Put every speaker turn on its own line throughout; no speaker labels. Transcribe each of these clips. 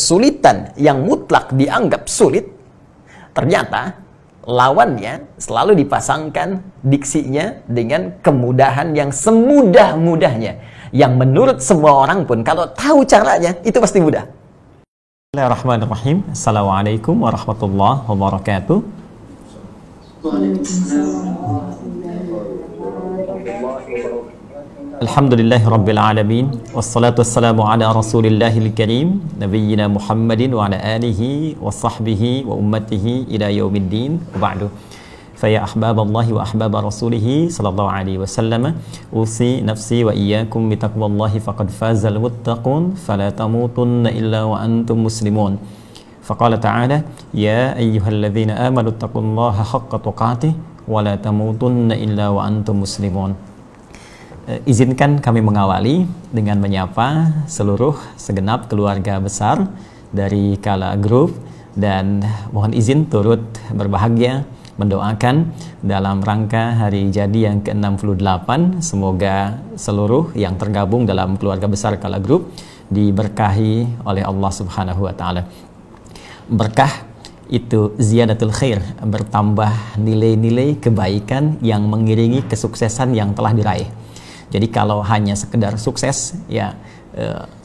kesulitan yang mutlak dianggap sulit, ternyata lawannya selalu dipasangkan diksinya dengan kemudahan yang semudah-mudahnya, yang menurut semua orang pun kalau tahu caranya itu pasti mudah. Bismillahirrahmanirrahim. Assalamualaikum warahmatullahi wabarakatuh. Alhamdulillahi Rabbil Alamin. Wassalatu wassalamu ala Rasulillahil Karim Nabiyyina Muhammadin wa ala alihi wa sahbihi wa ummatihi ila yaumiddin. Wa ba'du. Faya ahbaballahi wa ahbaba rasulihi sallallahu alaihi wasallam, usi nafsi wa iyyakum bitaqwallahi faqad fazal muttaqun fala tamutunna illa wa antum muslimun. Faqala ta'ala ya ayyuhalladzina amanu taqullaha haqqa tuqatih wa la tamutunna illa wa antum muslimun. Izinkan kami mengawali dengan menyapa seluruh segenap keluarga besar dari Kala Group, dan mohon izin turut berbahagia mendoakan dalam rangka hari jadi yang ke-68, semoga seluruh yang tergabung dalam keluarga besar Kala Group diberkahi oleh Allah Subhanahu wa taala. Berkah itu ziyadatul khair, bertambah nilai-nilai kebaikan yang mengiringi kesuksesan yang telah diraih. Jadi kalau hanya sekedar sukses, ya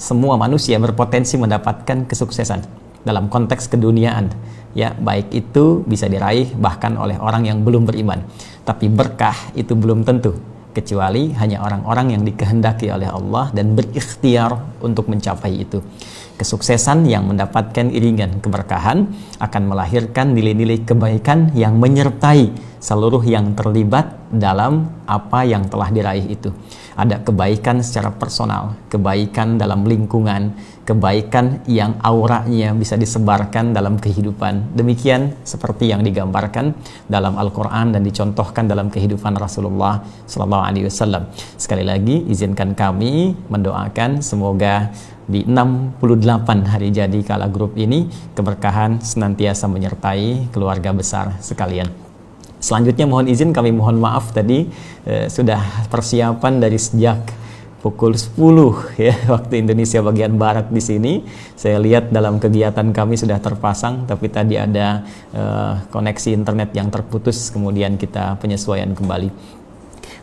semua manusia berpotensi mendapatkan kesuksesan dalam konteks keduniaan, ya baik itu bisa diraih bahkan oleh orang yang belum beriman. Tapi berkah itu belum tentu, kecuali hanya orang-orang yang dikehendaki oleh Allah dan berikhtiar untuk mencapai itu. Kesuksesan yang mendapatkan iringan keberkahan akan melahirkan nilai-nilai kebaikan yang menyertai seluruh yang terlibat dalam apa yang telah diraih itu. Ada kebaikan secara personal, kebaikan dalam lingkungan, kebaikan yang auranya bisa disebarkan dalam kehidupan. Demikian seperti yang digambarkan dalam Al-Quran dan dicontohkan dalam kehidupan Rasulullah SAW. Sekali lagi, izinkan kami mendoakan semoga di 68 hari jadi Kala Group ini keberkahan senantiasa menyertai keluarga besar sekalian. Selanjutnya mohon izin kami mohon maaf tadi sudah persiapan dari sejak pukul 10 ya waktu Indonesia bagian barat di sini. Saya lihat dalam kegiatan kami sudah terpasang, tapi tadi ada koneksi internet yang terputus, kemudian kita penyesuaian kembali.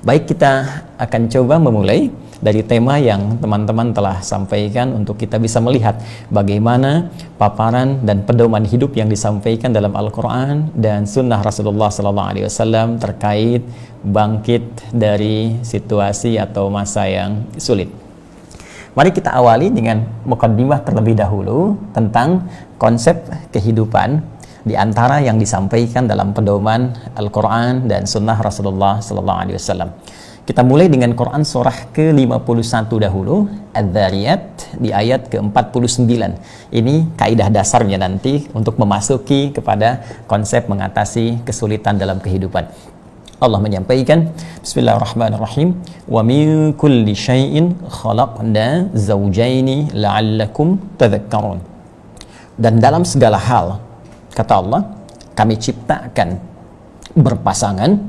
Baik, kita akan coba memulai dari tema yang teman-teman telah sampaikan untuk kita bisa melihat bagaimana paparan dan pedoman hidup yang disampaikan dalam Al-Quran dan Sunnah Rasulullah SAW terkait bangkit dari situasi atau masa yang sulit. Mari kita awali dengan mukaddimah terlebih dahulu tentang konsep kehidupan di antara yang disampaikan dalam pedoman Al-Quran dan Sunnah Rasulullah SAW. Kita mulai dengan Quran surah ke-51 dahulu, Adz-Dzariyat di ayat ke-49. Ini kaidah dasarnya nanti untuk memasuki kepada konsep mengatasi kesulitan dalam kehidupan. Allah menyampaikan, Bismillahirrahmanirrahim, wa min kulli syai'in khalaqna zawjaini la'allakum tadhakkarun. Dan dalam segala hal, kata Allah, kami ciptakan berpasangan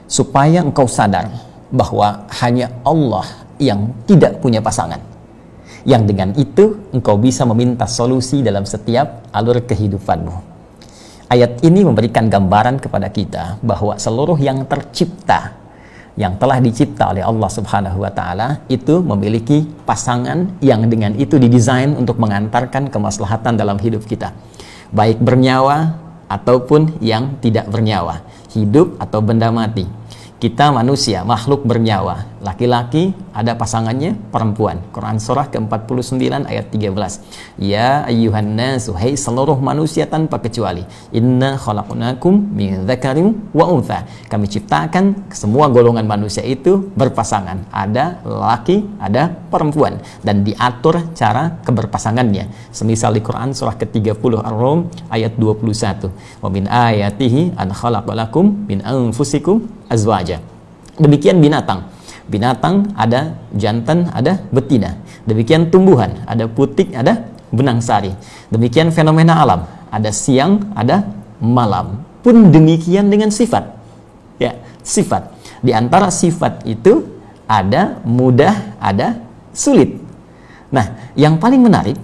supaya engkau sadar bahwa hanya Allah yang tidak punya pasangan, yang dengan itu engkau bisa meminta solusi dalam setiap alur kehidupanmu. Ayat ini memberikan gambaran kepada kita bahwa seluruh yang tercipta, yang telah dicipta oleh Allah Subhanahu wa taala itu memiliki pasangan yang dengan itu didesain untuk mengantarkan kemaslahatan dalam hidup kita, baik bernyawa ataupun yang tidak bernyawa, hidup atau benda mati. Kita manusia, makhluk bernyawa, laki-laki ada pasangannya perempuan. Quran surah ke-49 ayat 13. Ya ayyuhan nasu, hai seluruh manusia tanpa kecuali, inna khalaqnakum min dzakarin wa untha. Kami ciptakan semua golongan manusia itu berpasangan. Ada laki, ada perempuan, dan diatur cara keberpasangannya. Semisal di Quran surah ke-30 Ar-Rum ayat 21. Wa min ayatihi an khalaqalakum min anfusikum azwaja. Demikian binatang. Binatang ada jantan, ada betina. Demikian tumbuhan, ada putik, ada benang sari. Demikian fenomena alam, ada siang, ada malam. Pun demikian dengan sifat. Ya, sifat. Di antara sifat itu ada mudah, ada sulit. Nah, yang paling menarik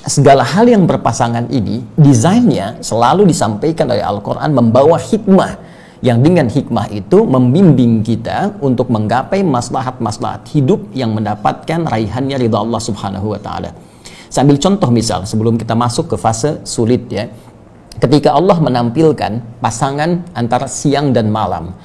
segala hal yang berpasangan ini, desainnya selalu disampaikan oleh Al-Quran membawa hikmah, yang dengan hikmah itu membimbing kita untuk menggapai maslahat-maslahat hidup yang mendapatkan raihannya ridha Allah Subhanahu wa Ta'ala. Sambil contoh misal, sebelum kita masuk ke fase sulit ya, ketika Allah menampilkan pasangan antara siang dan malam,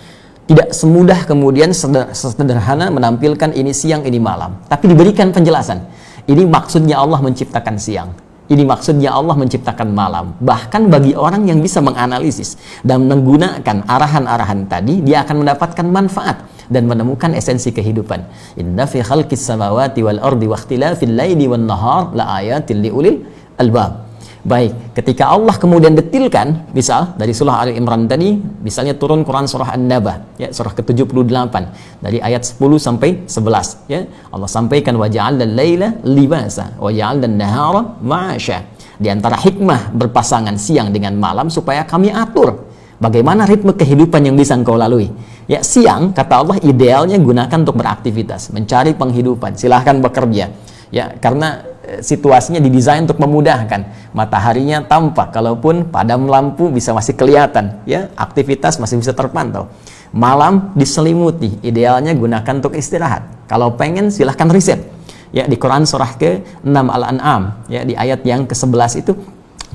tidak semudah kemudian sederhana menampilkan ini siang, ini malam, tapi diberikan penjelasan. Ini maksudnya Allah menciptakan siang, ini maksudnya Allah menciptakan malam. Bahkan bagi orang yang bisa menganalisis dan menggunakan arahan-arahan tadi, dia akan mendapatkan manfaat dan menemukan esensi kehidupan. Inna fi khalqis samawati wal ardi wa ikhtilafil laili wan nahar la ayatil liulil albab. Baik, ketika Allah kemudian detilkan, misal dari surah Ali Imran tadi, misalnya turun Quran surah An-Naba, ya, surah ke-78 dari ayat 10 sampai 11, ya. Allah sampaikan wa ja'alna al-laila libasa wa ja'alna an-nahara ma'asha. Di antara hikmah berpasangan siang dengan malam supaya kami atur bagaimana ritme kehidupan yang bisa engkau lalui. Ya, siang kata Allah idealnya gunakan untuk beraktivitas, mencari penghidupan, silahkan bekerja. Ya, karena situasinya didesain untuk memudahkan. Mataharinya tampak, kalaupun padam lampu bisa masih kelihatan, ya, aktivitas masih bisa terpantau. Malam diselimuti, idealnya gunakan untuk istirahat. Kalau pengen silahkan riset. Ya, di Quran surah ke-6 Al-An'am, ya, di ayat yang ke-11 itu,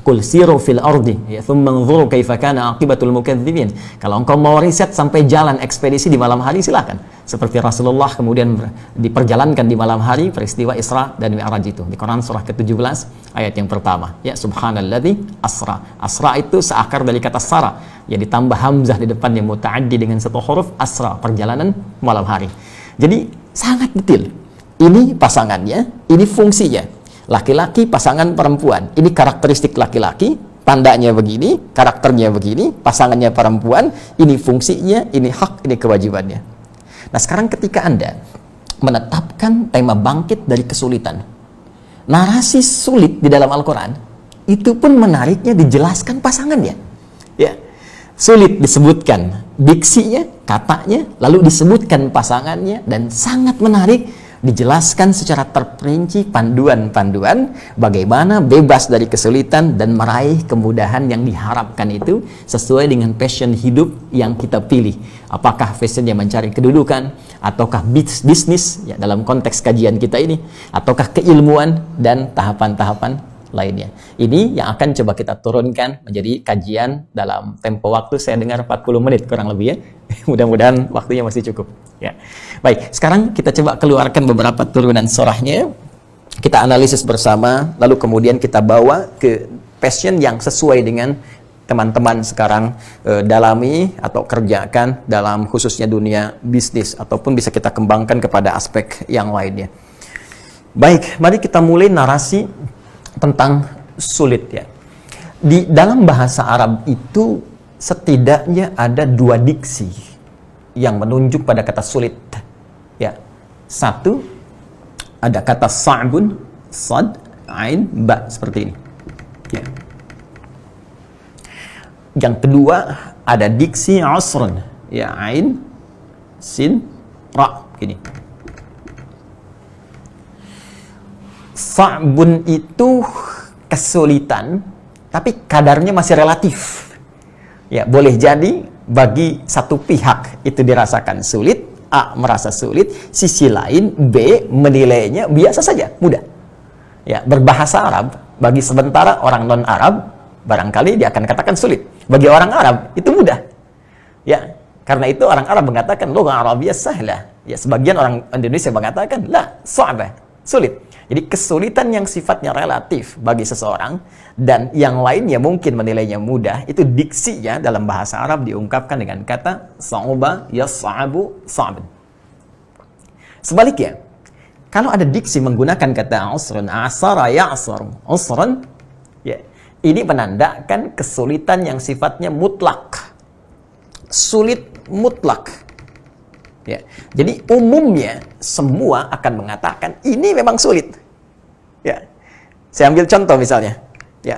Qul siru fil ardi ya thumma anzuru kaifa kana aqibatul mukadzibin. Kalau engkau mau riset sampai jalan ekspedisi di malam hari, silakan. Seperti Rasulullah kemudian diperjalankan di malam hari, peristiwa Isra dan Mi'raj itu di Quran surah ke-17 ayat yang pertama. Ya, subhanalladzi asra. Asra itu seakar dari kata sara, ya, ditambah hamzah di depan yang muta'addi dengan satu huruf, asra, perjalanan malam hari. Jadi sangat detail. Ini pasangannya, ini fungsinya. Laki-laki pasangan perempuan, ini karakteristik laki-laki, tandanya begini, karakternya begini, pasangannya perempuan, ini fungsinya, ini hak, ini kewajibannya. Nah, sekarang ketika Anda menetapkan tema bangkit dari kesulitan, narasi sulit di dalam Al-Quran, itu pun menariknya dijelaskan pasangannya. Ya, sulit disebutkan diksinya, katanya, lalu disebutkan pasangannya, dan sangat menarik dijelaskan secara terperinci panduan-panduan bagaimana bebas dari kesulitan dan meraih kemudahan yang diharapkan itu sesuai dengan passion hidup yang kita pilih. Apakah passionnya mencari kedudukan, ataukah bisnis, ya, dalam konteks kajian kita ini, ataukah keilmuan dan tahapan-tahapan lainnya. Ini yang akan coba kita turunkan menjadi kajian dalam tempo waktu, saya dengar 40 menit kurang lebih, ya. Mudah-mudahan waktunya masih cukup, ya. Baik, sekarang kita coba keluarkan beberapa turunan surahnya, kita analisis bersama, lalu kemudian kita bawa ke passion yang sesuai dengan teman-teman sekarang dalami atau kerjakan dalam khususnya dunia bisnis, ataupun bisa kita kembangkan kepada aspek yang lainnya. Baik, mari kita mulai narasi tentang sulit, ya. Di dalam bahasa Arab itu setidaknya ada dua diksi yang menunjuk pada kata sulit, ya. Satu, ada kata sa'bun, sad, ain, ba, seperti ini, ya. Yang kedua, ada diksi usrun, ya, ain, sin, ra, gini. Sa'bun itu kesulitan, tapi kadarnya masih relatif. Ya, boleh jadi bagi satu pihak itu dirasakan sulit, A merasa sulit, sisi lain B menilainya biasa saja, mudah. Ya, berbahasa Arab, bagi sementara orang non-Arab barangkali dia akan katakan sulit. Bagi orang Arab itu mudah. Ya, karena itu orang Arab mengatakan lugha Arabiyyah sahlah. Ya, sebagian orang Indonesia mengatakan la sa'bah, sulit. Jadi kesulitan yang sifatnya relatif bagi seseorang dan yang lainnya mungkin menilainya mudah, itu diksinya dalam bahasa Arab diungkapkan dengan kata sa'uba yas'abu sa'ban. Sebaliknya, kalau ada diksi menggunakan kata usrun, asara ya'sar usrun, ya, ini menandakan kesulitan yang sifatnya mutlak. Sulit mutlak. Ya, jadi umumnya semua akan mengatakan ini memang sulit. Ya, saya ambil contoh misalnya, ya,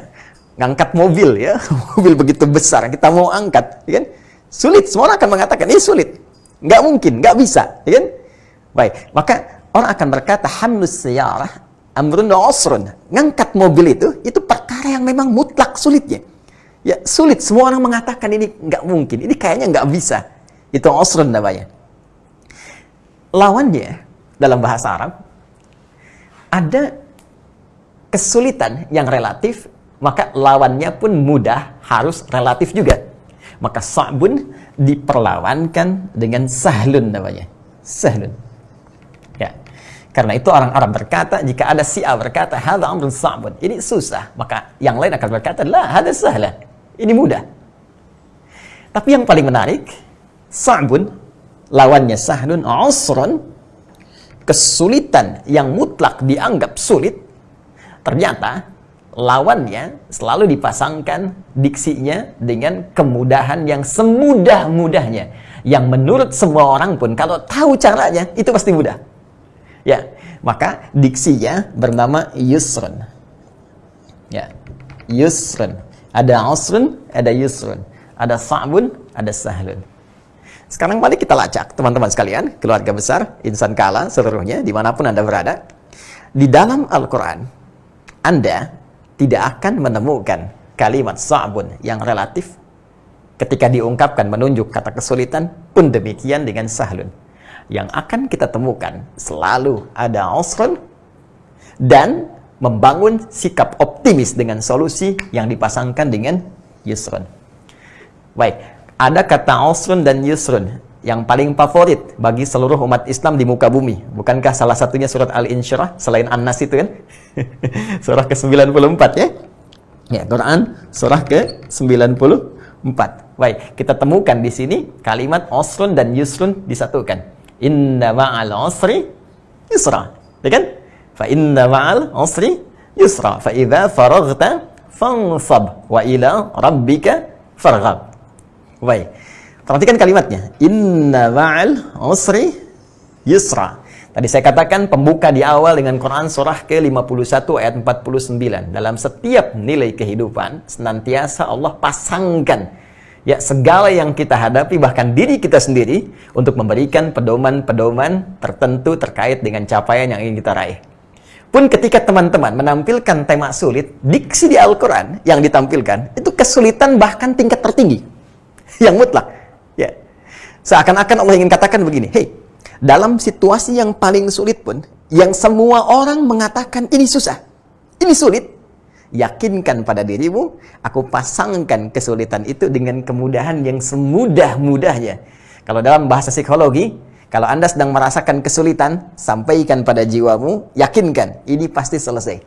ngangkat mobil, ya, mobil begitu besar kita mau angkat, ya kan? Sulit, semua orang akan mengatakan ini sulit, nggak mungkin, nggak bisa, ya kan? Baik, maka orang akan berkata hamlus sayyarah
amrun usrun. Ngangkat mobil itu perkara yang memang mutlak sulitnya. Ya, sulit. Semua orang mengatakan ini nggak mungkin. Ini kayaknya nggak bisa. Itu usrun namanya. Lawannya, dalam bahasa Arab, ada kesulitan yang relatif, maka lawannya pun mudah, harus relatif juga. Maka sa'bun diperlawankan dengan sahlun namanya. Sahlun. Ya. Karena itu orang Arab berkata, jika ada si A berkata, hadza amrun sa'bun, ini susah, maka yang lain akan berkata, la, hadza sahla, ini mudah. Tapi yang paling menarik, sa'bun, lawannya sahlun, usrun, kesulitan yang mutlak dianggap sulit, ternyata lawannya selalu dipasangkan diksinya dengan kemudahan yang semudah-mudahnya, yang menurut semua orang pun kalau tahu caranya itu pasti mudah. Ya, maka diksinya bernama yusrun. Ya, yusrun. Ada usrun, ada yusrun. Ada sa'bun, ada sahlun. Sekarang mari kita lacak, teman-teman sekalian, keluarga besar, insan kala seluruhnya, dimanapun Anda berada. Di dalam Al-Quran, Anda tidak akan menemukan kalimat sa'bun yang relatif ketika diungkapkan menunjuk kata kesulitan, pun demikian dengan sahlun. Yang akan kita temukan selalu ada usrun dan membangun sikap optimis dengan solusi yang dipasangkan dengan yusrun. Baik, ada kata usrun dan yusrun yang paling favorit bagi seluruh umat Islam di muka bumi. Bukankah salah satunya surat Al-Insyirah selain An-Nas itu kan? Surah ke-94 ya. Ya, Quran surah ke-94. Baik, kita temukan di sini kalimat usrun dan yusrun disatukan. Inna ma'al usri yusra. Ya kan? Fa inna ma'al usri yusra. Fa idza faraghta fansab wa ila rabbika farghab. Baik. Perhatikan kalimatnya. Inna ma'al usri yusra. Tadi saya katakan pembuka di awal dengan Quran surah ke-51 ayat 49. Dalam setiap nilai kehidupan senantiasa Allah pasangkan ya segala yang kita hadapi, bahkan diri kita sendiri, untuk memberikan pedoman-pedoman tertentu terkait dengan capaian yang ingin kita raih. Pun ketika teman-teman menampilkan tema sulit, diksi di Al-Quran yang ditampilkan itu kesulitan bahkan tingkat tertinggi yang mutlak. Ya, seakan-akan Allah ingin katakan begini, hei, dalam situasi yang paling sulit pun, yang semua orang mengatakan ini susah, ini sulit, yakinkan pada dirimu, aku pasangkan kesulitan itu dengan kemudahan yang semudah-mudahnya. Kalau dalam bahasa psikologi, kalau Anda sedang merasakan kesulitan, sampaikan pada jiwamu, yakinkan, ini pasti selesai.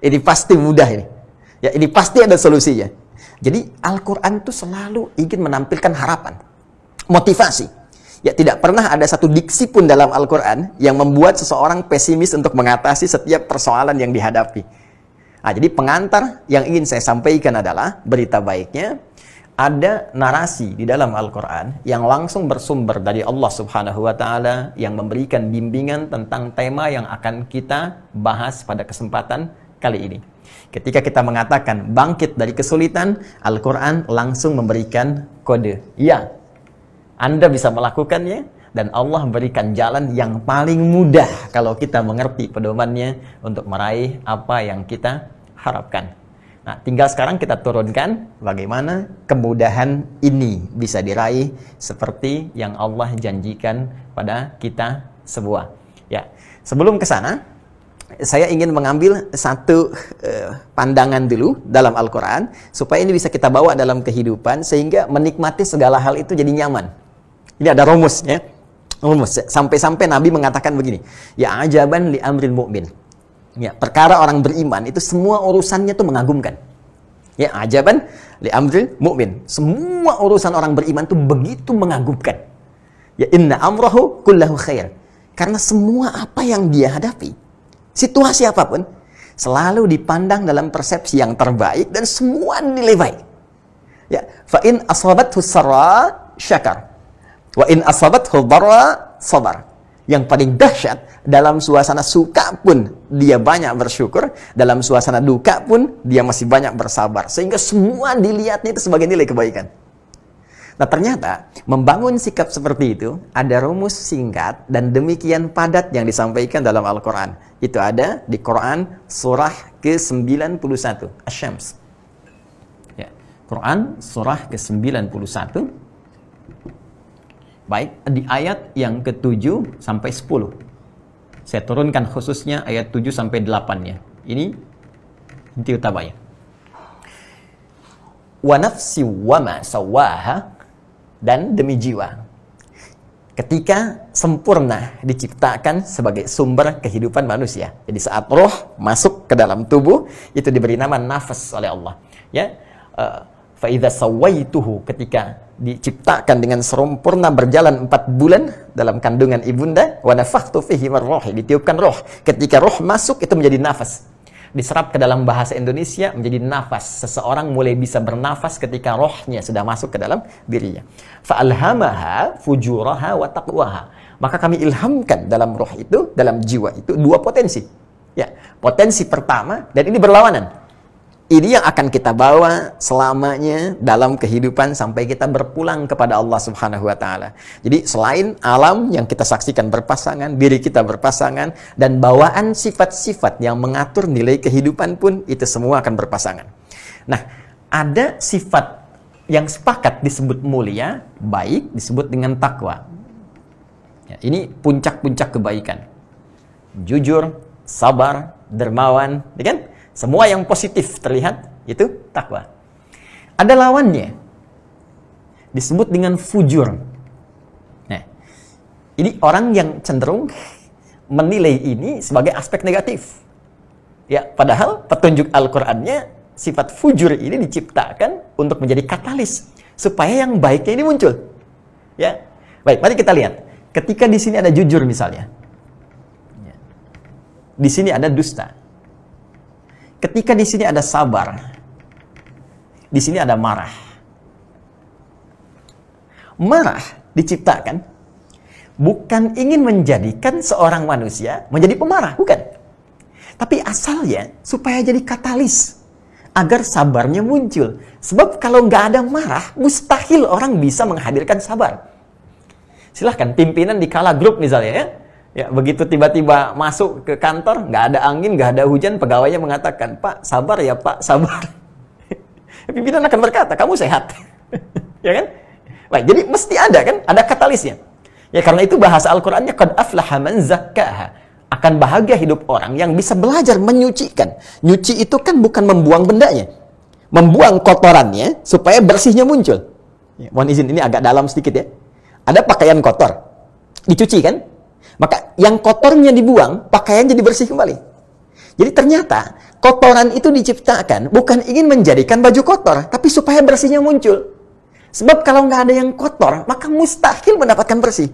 Ini pasti mudah ini. Ya, ini pasti ada solusinya. Jadi Al-Quran itu selalu ingin menampilkan harapan, motivasi. Ya, tidak pernah ada satu diksi pun dalam Al-Quran yang membuat seseorang pesimis untuk mengatasi setiap persoalan yang dihadapi. Nah, jadi pengantar yang ingin saya sampaikan adalah berita baiknya, ada narasi di dalam Al-Quran yang langsung bersumber dari Allah Subhanahu wa Ta'ala yang memberikan bimbingan tentang tema yang akan kita bahas pada kesempatan kali ini. Ketika kita mengatakan bangkit dari kesulitan, Al-Quran langsung memberikan kode. Ya, Anda bisa melakukannya, dan Allah berikan jalan yang paling mudah kalau kita mengerti pedomannya untuk meraih apa yang kita harapkan. Nah, tinggal sekarang kita turunkan bagaimana kemudahan ini bisa diraih seperti yang Allah janjikan pada kita semua. Ya, sebelum ke sana, saya ingin mengambil satu pandangan dulu dalam Al-Quran supaya ini bisa kita bawa dalam kehidupan sehingga menikmati segala hal itu jadi nyaman. Ini ada rumusnya. Rumus. Sampai-sampai Nabi mengatakan begini, ya ajaban li amril mu'min. Ya, perkara orang beriman itu semua urusannya itu mengagumkan. Ya, ajaban li amril mu'min. Semua urusan orang beriman itu begitu mengagumkan. Ya, inna amrahu kullahu khair. Karena semua apa yang dia hadapi, situasi apapun, selalu dipandang dalam persepsi yang terbaik dan semua nilai baik. Ya, fa in asabathu sarra syakar. Wa in asabathu dharra sabar. Yang paling dahsyat, dalam suasana suka pun dia banyak bersyukur, dalam suasana duka pun dia masih banyak bersabar, sehingga semua dilihatnya itu sebagai nilai kebaikan. Nah ternyata membangun sikap seperti itu ada rumus singkat dan demikian padat yang disampaikan dalam Al-Quran. Itu ada di Quran surah ke-91 Asy-Syams. Ya, Quran surah ke-91. Baik, di ayat yang ke-7 sampai 10. Saya turunkan khususnya ayat 7 sampai 8-nya. Ini inti utamanya. Wa nafsi wa ma sawaha, dan demi jiwa ketika sempurna diciptakan sebagai sumber kehidupan manusia. Jadi saat roh masuk ke dalam tubuh itu diberi nama nafas oleh Allah. Ya, fa idza sawaituhu, ketika diciptakan dengan sempurna berjalan 4 bulan dalam kandungan ibunda, wa nafakhtu fihi min ruhi, ditiupkan roh. Ketika roh masuk itu menjadi nafas. Diserap ke dalam bahasa Indonesia menjadi nafas. Seseorang mulai bisa bernafas ketika rohnya sudah masuk ke dalam dirinya. Fa'alhamaha fujuraha wa taqwaha. Maka kami ilhamkan dalam roh itu, dalam jiwa itu 2 potensi. Ya, potensi pertama, dan ini berlawanan. Ini yang akan kita bawa selamanya dalam kehidupan sampai kita berpulang kepada Allah Subhanahu wa Ta'ala. Jadi selain alam yang kita saksikan berpasangan, diri kita berpasangan, dan bawaan sifat-sifat yang mengatur nilai kehidupan pun itu semua akan berpasangan. Nah, ada sifat yang sepakat disebut mulia, baik, disebut dengan takwa. Ya, ini puncak-puncak kebaikan. Jujur, sabar, dermawan, ya kan? Semua yang positif terlihat itu takwa. Ada lawannya, disebut dengan fujur. Nah, ini orang yang cenderung menilai ini sebagai aspek negatif. Ya, padahal petunjuk Al-Qur'annya sifat fujur ini diciptakan untuk menjadi katalis supaya yang baiknya ini muncul. Ya, baik. Mari kita lihat. Ketika di sini ada jujur misalnya, di sini ada dusta. Ketika di sini ada sabar, di sini ada marah. Marah diciptakan bukan ingin menjadikan seorang manusia menjadi pemarah, bukan. Tapi asalnya supaya jadi katalis agar sabarnya muncul. Sebab kalau nggak ada marah, mustahil orang bisa menghadirkan sabar. Silahkan pimpinan di kala grup misalnya ya. Ya, begitu tiba-tiba masuk ke kantor, nggak ada angin, nggak ada hujan, pegawainya mengatakan, Pak, sabar ya Pak, sabar. Pimpinan akan berkata, kamu sehat. Ya kan? Baik, jadi mesti ada kan, ada katalisnya. Ya karena itu bahasa Al-Qur'annya, qad aflaha man zakkaha. Akan bahagia hidup orang yang bisa belajar menyucikan. Nyuci itu kan bukan membuang bendanya. Membuang kotorannya supaya bersihnya muncul. Ya, mohon izin, ini agak dalam sedikit ya. Ada pakaian kotor, dicuci kan? Maka yang kotornya dibuang, pakaian jadi bersih kembali. Jadi ternyata kotoran itu diciptakan bukan ingin menjadikan baju kotor, tapi supaya bersihnya muncul. Sebab kalau nggak ada yang kotor, maka mustahil mendapatkan bersih.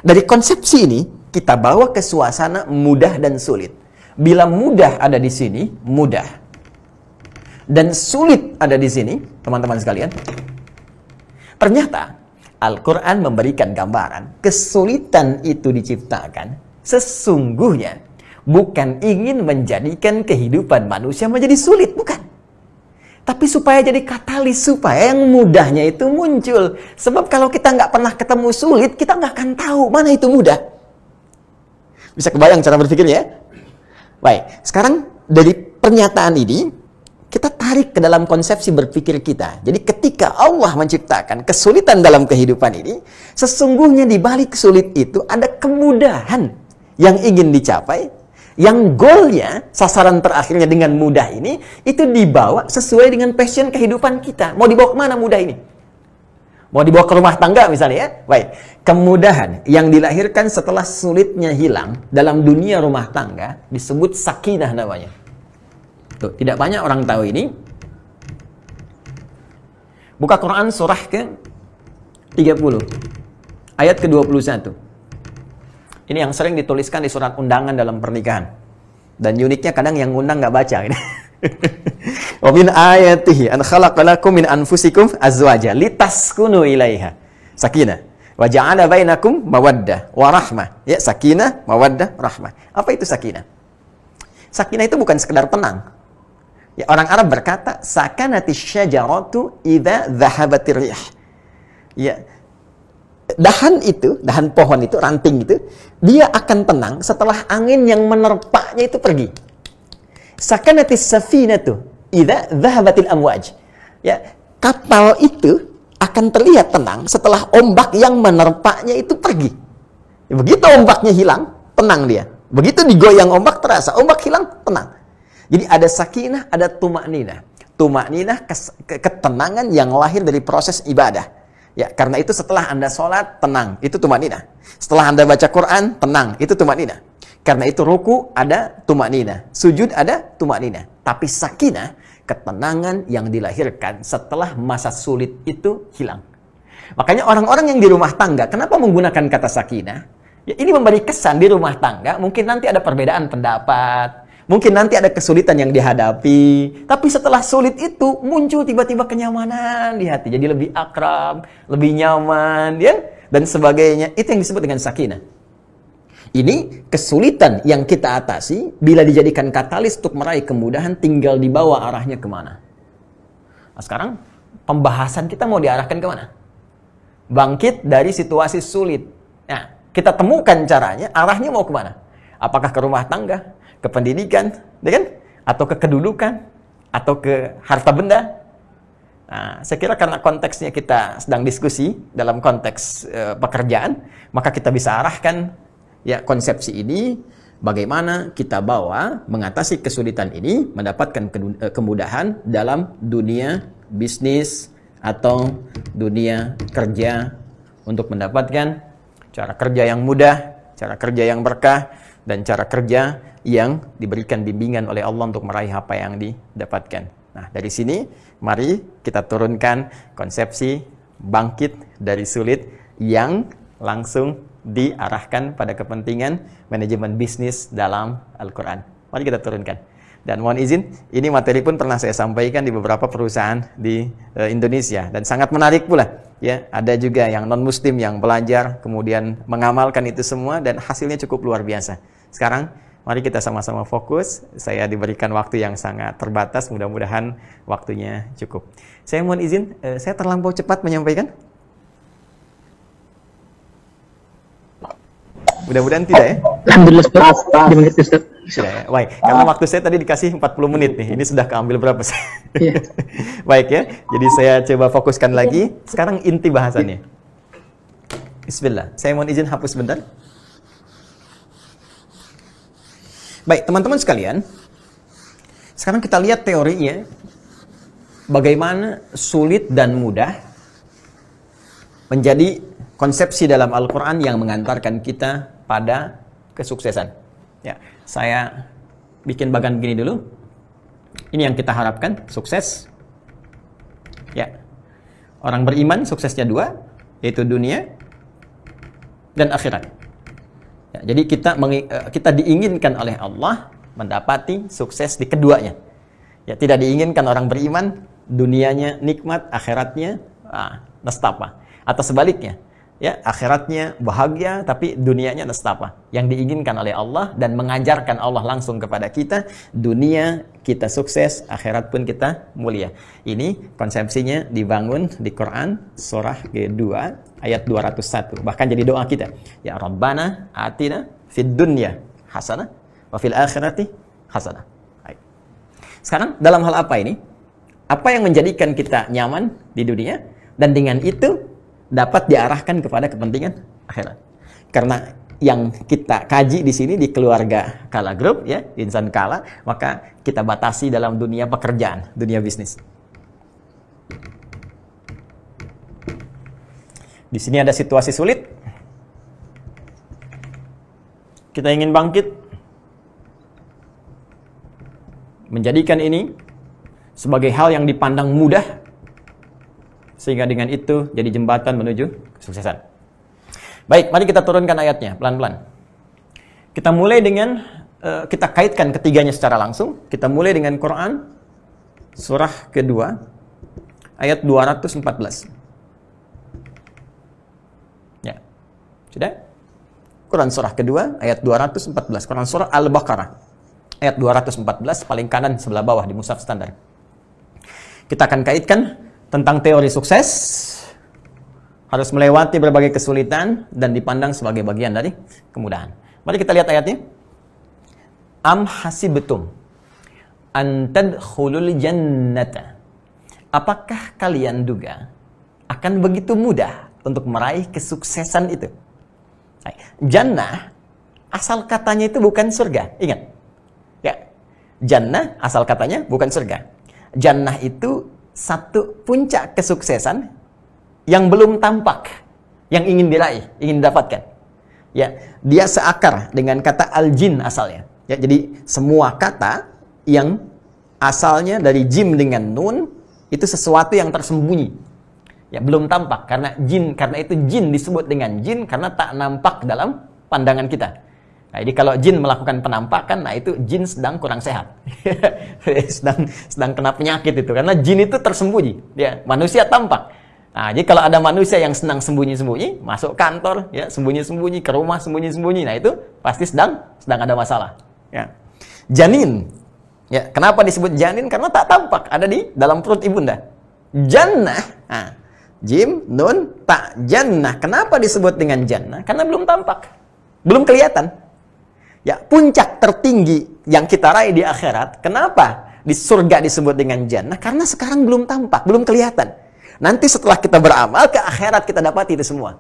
Dari konsepsi ini, kita bawa ke suasana mudah dan sulit. Bila mudah ada di sini, mudah. Dan sulit ada di sini, teman-teman sekalian. Ternyata Al-Quran memberikan gambaran, kesulitan itu diciptakan sesungguhnya bukan ingin menjadikan kehidupan manusia menjadi sulit, bukan. Tapi supaya jadi katalis, supaya yang mudahnya itu muncul. Sebab kalau kita nggak pernah ketemu sulit, kita nggak akan tahu mana itu mudah. Bisa kebayang cara berpikirnya ya? Baik, sekarang dari pernyataan ini, kita tarik ke dalam konsepsi berpikir kita. Jadi ketika Allah menciptakan kesulitan dalam kehidupan ini, sesungguhnya di balik sulit itu ada kemudahan yang ingin dicapai, yang goalnya, sasaran terakhirnya dengan mudah ini, itu dibawa sesuai dengan passion kehidupan kita. Mau dibawa kemana mudah ini? Mau dibawa ke rumah tangga misalnya ya? Baik, kemudahan yang dilahirkan setelah sulitnya hilang dalam dunia rumah tangga disebut sakinah namanya. Tuh, tidak banyak orang tahu ini. Buka Quran surah ke-30 ayat ke-21. Ini yang sering dituliskan di surat undangan dalam pernikahan. Dan uniknya kadang yang undang nggak baca. Wa min ayatihi an khalaqalakum min anfusikum azwaja litaskunu ilaiha. Sakinah. Wa ja'ala bainakum mawaddah wa rahmah. Ya, sakinah, mawaddah, rahmah. Apa itu sakinah? Sakinah itu bukan sekedar tenang. Ya, orang Arab berkata, sakanatis syajaratu idza dhahabatir rih. ya, dahan pohon itu, ranting itu, dia akan tenang setelah angin yang menerpanya itu pergi. Sakanatis safinatu idza dhahabatil amwaj. Ya, kapal itu akan terlihat tenang setelah ombak yang menerpanya itu pergi. Ya, begitu ombaknya hilang, tenang dia. Begitu digoyang ombak, terasa ombak hilang, tenang. Jadi ada sakinah, ada tumakninah. Tumakninah, ketenangan yang lahir dari proses ibadah. Ya, karena itu setelah Anda sholat, tenang, itu tumakninah. Setelah Anda baca Quran, tenang, itu tumakninah. Karena itu ruku ada tumakninah, sujud ada tumakninah. Tapi sakinah, ketenangan yang dilahirkan setelah masa sulit itu hilang. Makanya orang-orang yang di rumah tangga, kenapa menggunakan kata sakinah? Ya, ini memberi kesan di rumah tangga, mungkin nanti ada perbedaan pendapat, mungkin nanti ada kesulitan yang dihadapi, tapi setelah sulit itu muncul tiba-tiba kenyamanan di hati, jadi lebih akrab, lebih nyaman, ya, dan sebagainya. Itu yang disebut dengan sakinah. Ini kesulitan yang kita atasi bila dijadikan katalis untuk meraih kemudahan, tinggal dibawa arahnya kemana. Nah, sekarang pembahasan kita mau diarahkan kemana? Bangkit dari situasi sulit. Nah, kita temukan caranya, arahnya mau kemana? Apakah ke rumah tangga, ke pendidikan, kan? Atau ke kedudukan, atau ke harta benda? Nah, saya kira karena konteksnya kita sedang diskusi dalam konteks pekerjaan, maka kita bisa arahkan ya konsepsi ini, bagaimana kita bawa mengatasi kesulitan ini, mendapatkan kemudahan dalam dunia bisnis atau dunia kerja untuk mendapatkan cara kerja yang mudah, cara kerja yang berkah, dan cara kerja yang diberikan bimbingan oleh Allah untuk meraih apa yang didapatkan. Nah, dari sini mari kita turunkan konsepsi bangkit dari sulit yang langsung diarahkan pada kepentingan manajemen bisnis dalam Al-Quran. Mari kita turunkan. Dan mohon izin, ini materi pun pernah saya sampaikan di beberapa perusahaan di Indonesia. Dan sangat menarik pula. Ya, ada juga yang non-muslim yang belajar, kemudian mengamalkan itu semua, dan hasilnya cukup luar biasa. Sekarang, mari kita sama-sama fokus. Saya diberikan waktu yang sangat terbatas, mudah-mudahan waktunya cukup. Saya mohon izin, saya terlampau cepat menyampaikan? Mudah-mudahan tidak ya?
Alhamdulillah, Ustaz.
Ya, baik, karena waktu saya tadi dikasih 40 menit nih. Ini sudah keambil berapa sih?
Ya.
Baik ya. Jadi saya coba fokuskan lagi. Sekarang inti bahasannya. Bismillah. Saya mohon izin hapus sebentar. Baik, teman-teman sekalian. Sekarang kita lihat teorinya. Bagaimana sulit dan mudah menjadi konsepsi dalam Al-Quran yang mengantarkan kita pada kesuksesan. Ya, saya bikin bagan begini dulu. Ini yang kita harapkan, sukses. Ya, orang beriman suksesnya dua, yaitu dunia dan akhirat. Ya, jadi kita diinginkan oleh Allah mendapati sukses di keduanya. Ya, tidak diinginkan orang beriman dunianya nikmat, akhiratnya nestapa. Atau sebaliknya. Ya, akhiratnya bahagia tapi dunianya nestapa. Yang diinginkan oleh Allah dan mengajarkan Allah langsung kepada kita, dunia kita sukses, akhirat pun kita mulia. Ini konsepsinya dibangun di Quran surah kedua ayat 201. Bahkan jadi doa kita. Ya Rabbana atina fid dunya hasanah wa fil akhirati hasanah. Baik. Sekarang dalam hal apa ini? Apa yang menjadikan kita nyaman di dunia dan dengan itu dapat diarahkan kepada kepentingan akhirat. Karena yang kita kaji di sini di keluarga Kala Group ya, Insan Kala, maka kita batasi dalam dunia pekerjaan, dunia bisnis. Di sini ada situasi sulit. Kita ingin bangkit. Menjadikan ini sebagai hal yang dipandang mudah, sehingga dengan itu jadi jembatan menuju kesuksesan. Baik, mari kita turunkan ayatnya pelan-pelan. Kita mulai dengan, kita kaitkan ketiganya secara langsung. Kita mulai dengan Quran, surah kedua, ayat 214. Ya, sudah? Quran surah kedua, ayat 214. Quran surah Al-Baqarah, ayat 214, paling kanan sebelah bawah di mushaf standar. Kita akan kaitkan tentang teori sukses, harus melewati berbagai kesulitan dan dipandang sebagai bagian dari kemudahan. Mari kita lihat ayatnya. Am hasibtum an tadkhulul jannata. Apakah kalian duga akan begitu mudah untuk meraih kesuksesan itu? Jannah asal katanya itu bukan surga. Ingat. Ya. Jannah asal katanya bukan surga. Jannah itu satu puncak kesuksesan yang belum tampak, yang ingin diraih, ingin didapatkan. Ya, dia seakar dengan kata al-jin asalnya. Ya, jadi semua kata yang asalnya dari jim dengan nun itu sesuatu yang tersembunyi. Ya, belum tampak karena itu jin disebut dengan jin karena tak nampak dalam pandangan kita. Nah, jadi kalau jin melakukan penampakan, nah itu jin sedang kurang sehat. sedang kena penyakit itu karena jin itu tersembunyi. Ya, manusia tampak. Nah, jadi kalau ada manusia yang senang sembunyi-sembunyi, masuk kantor, ya, sembunyi-sembunyi, ke rumah sembunyi-sembunyi, nah itu pasti sedang ada masalah. Ya. Janin. Ya, kenapa disebut janin? Karena tak tampak, ada di dalam perut ibunda. Jannah. Nah, jim, nun, ta, jannah. Kenapa disebut dengan jannah? Karena belum tampak. Belum kelihatan. Ya, puncak tertinggi yang kita raih di akhirat. Kenapa di surga disebut dengan jannah? Karena sekarang belum tampak, belum kelihatan. Nanti setelah kita beramal ke akhirat kita dapati itu semua.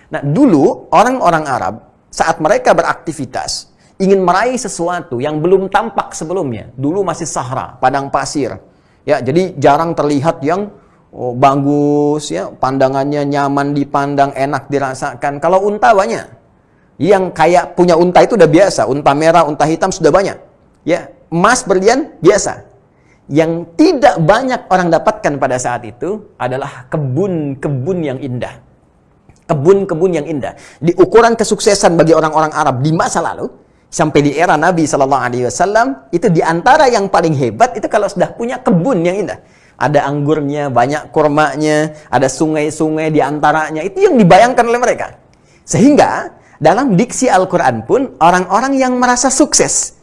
Nah, dulu orang-orang Arab saat mereka beraktivitas ingin meraih sesuatu yang belum tampak sebelumnya. Dulu masih sahara, padang pasir. Ya, jadi jarang terlihat yang bagus, ya, pandangannya nyaman dipandang, enak dirasakan. Kalau unta banyak. Yang kayak punya unta itu udah biasa, unta merah, unta hitam sudah banyak. Ya, emas, berlian biasa. Yang tidak banyak orang dapatkan pada saat itu adalah kebun-kebun yang indah. Kebun-kebun yang indah. Di ukuran kesuksesan bagi orang-orang Arab di masa lalu sampai di era Nabi SAW itu di antara yang paling hebat itu kalau sudah punya kebun yang indah. Ada anggurnya, banyak kurmanya, ada sungai-sungai di antaranya. Itu yang dibayangkan oleh mereka. Sehingga dalam diksi Al-Quran pun orang-orang yang merasa sukses,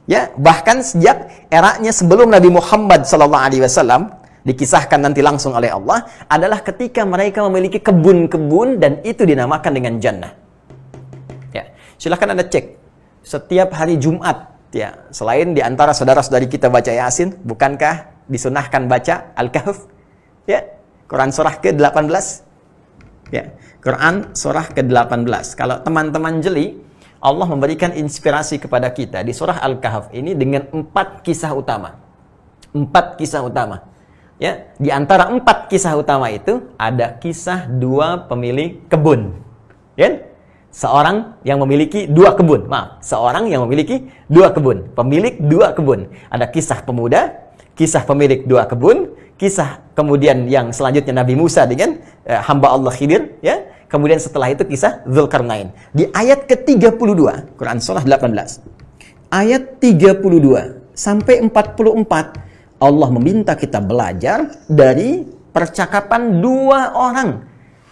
ya, bahkan sejak eranya sebelum Nabi Muhammad SAW dikisahkan nanti langsung oleh Allah adalah ketika mereka memiliki kebun-kebun dan itu dinamakan dengan jannah. Ya, silahkan Anda cek setiap hari Jumat, ya, selain di antara saudara-saudari kita baca Yasin, bukankah disunahkan baca Al-Kahf? Ya, Quran surah ke-18. Ya, Quran surah ke-18. Kalau teman-teman jeli, Allah memberikan inspirasi kepada kita di surah Al-Kahf ini dengan 4 kisah utama. 4 kisah utama. Ya, di antara 4 kisah utama itu ada kisah 2 pemilik kebun. Ya? Seorang yang memiliki 2 kebun. Maaf, seorang yang memiliki 2 kebun. Pemilik 2 kebun. Ada kisah pemuda, kisah pemilik 2 kebun, kisah kemudian yang selanjutnya Nabi Musa dengan hamba Allah Khidir, ya. Kemudian setelah itu kisah Dzulkarnain. Di ayat ke-32, Quran surah 18. Ayat 32 sampai 44, Allah meminta kita belajar dari percakapan 2 orang.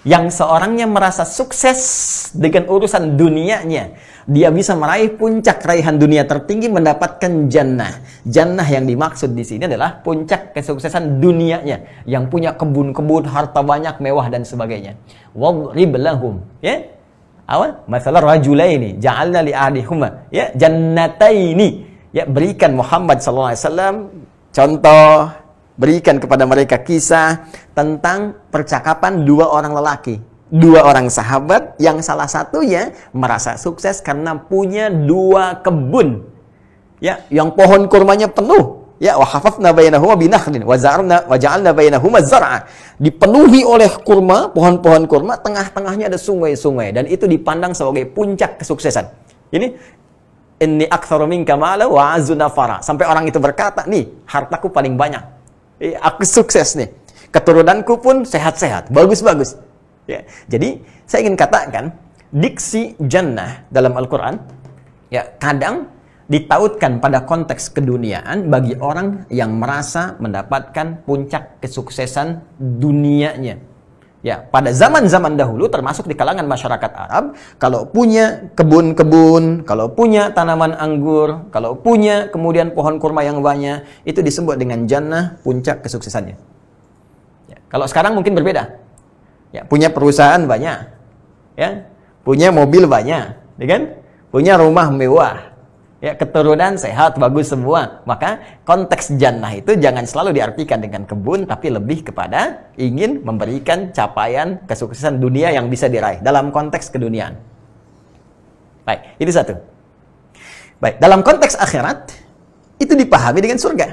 Yang seorangnya merasa sukses dengan urusan dunianya. Dia bisa meraih puncak raihan dunia tertinggi, mendapatkan jannah. Jannah yang dimaksud di sini adalah puncak kesuksesan dunianya. Yang punya kebun-kebun, harta banyak, mewah, dan sebagainya. Wadrib lahum. Ya? Apa? Masalah rajulaini. Ja'alna li'adihuma. Ya? Jannataini. Ya, berikan Muhammad SAW contoh. Berikan kepada mereka kisah tentang percakapan 2 orang lelaki. 2 orang sahabat yang salah satunya merasa sukses karena punya 2 kebun. Ya, yang pohon kurmanya penuh. Ya, wa hafafna bainahuma binakhlin wa ja'alna bainahuma zar'a. Dipenuhi oleh kurma, pohon-pohon kurma, tengah-tengahnya ada sungai-sungai dan itu dipandang sebagai puncak kesuksesan. Ini inni aktsaru minka mala wa a'azzu nafara. Sampai orang itu berkata, "Nih, hartaku paling banyak. Aku sukses nih. Keturunanku pun sehat-sehat, bagus-bagus." Ya, jadi saya ingin katakan diksi jannah dalam Al-Quran ya kadang ditautkan pada konteks keduniaan bagi orang yang merasa mendapatkan puncak kesuksesan dunianya. Ya, pada zaman-zaman dahulu termasuk di kalangan masyarakat Arab, kalau punya kebun-kebun, kalau punya tanaman anggur, kalau punya kemudian pohon kurma yang banyak, itu disebut dengan jannah, puncak kesuksesannya. Ya, kalau sekarang mungkin berbeda. Ya, punya perusahaan banyak. Ya, punya mobil banyak, ya kan? Punya rumah mewah. Ya, keturunan sehat, bagus semua. Maka konteks jannah itu jangan selalu diartikan dengan kebun, tapi lebih kepada ingin memberikan capaian kesuksesan dunia yang bisa diraih dalam konteks keduniaan. Baik, itu satu. Baik, dalam konteks akhirat itu dipahami dengan surga.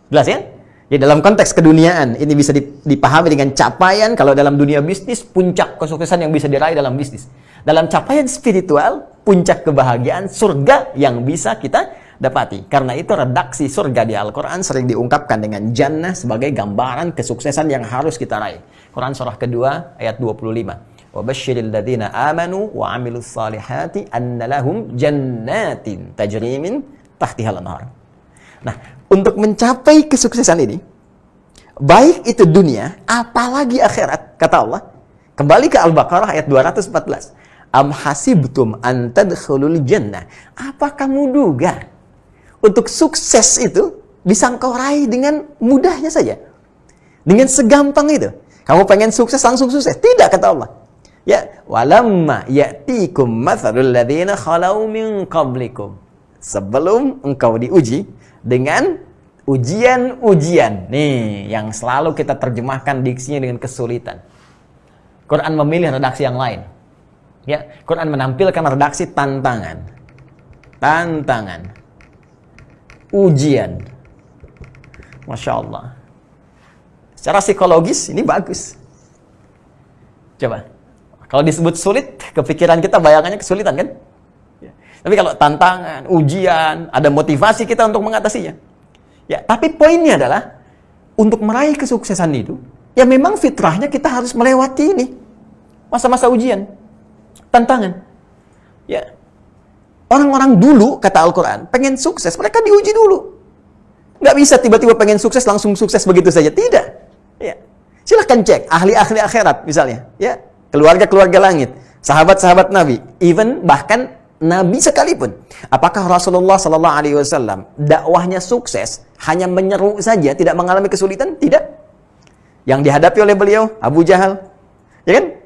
Jelas ya? Ya, dalam konteks keduniaan ini bisa dipahami dengan capaian. Kalau dalam dunia bisnis, puncak kesuksesan yang bisa diraih dalam bisnis. Dalam capaian spiritual, puncak kebahagiaan surga yang bisa kita dapati. Karena itu redaksi surga di Al-Quran sering diungkapkan dengan jannah sebagai gambaran kesuksesan yang harus kita raih. Quran surah kedua ayat 25. وَبَشِّرِ الَّذِينَ آمَنُوا وَعَمِلُوا الصَّالِحَاتِ أَنَّ لَهُمْ جَنَّاتٍ تَجْرِي مِنْ تَحْتِهَا الْأَنْهَارُ. Nah, untuk mencapai kesuksesan ini, baik itu dunia, apalagi akhirat, kata Allah. Kembali ke Al-Baqarah ayat 214. Am hasibtum an tadkhulul jannah. Apa kamu duga untuk sukses itu bisa engkau raih dengan mudahnya saja? Dengan segampang itu. Kamu pengen sukses langsung sukses? Tidak, kata Allah. Ya, walamma ya'tikum mathalul ladzina khalau min qablikum. Sebelum engkau diuji dengan ujian-ujian. Nih, yang selalu kita terjemahkan diksinya dengan kesulitan. Quran memilih redaksi yang lain. Ya, Quran menampilkan redaksi tantangan. Tantangan. Ujian. Masya Allah. Secara psikologis ini bagus. Coba. Kalau disebut sulit, kepikiran kita bayangannya kesulitan kan? Ya. Tapi kalau tantangan, ujian, ada motivasi kita untuk mengatasinya. Ya, tapi poinnya adalah untuk meraih kesuksesan itu, ya memang fitrahnya kita harus melewati ini. Masa-masa ujian, tantangan. Ya. Orang-orang dulu, kata Al-Quran, pengen sukses, mereka diuji dulu. Nggak bisa tiba-tiba pengen sukses, langsung sukses begitu saja. Tidak. Ya. Silahkan cek, ahli-ahli akhirat misalnya. Ya. Keluarga-keluarga langit, sahabat-sahabat Nabi, even bahkan Nabi sekalipun. Apakah Rasulullah Sallallahu Alaihi Wasallam dakwahnya sukses hanya menyeru saja, tidak mengalami kesulitan? Tidak. Yang dihadapi oleh beliau Abu Jahal, ya kan?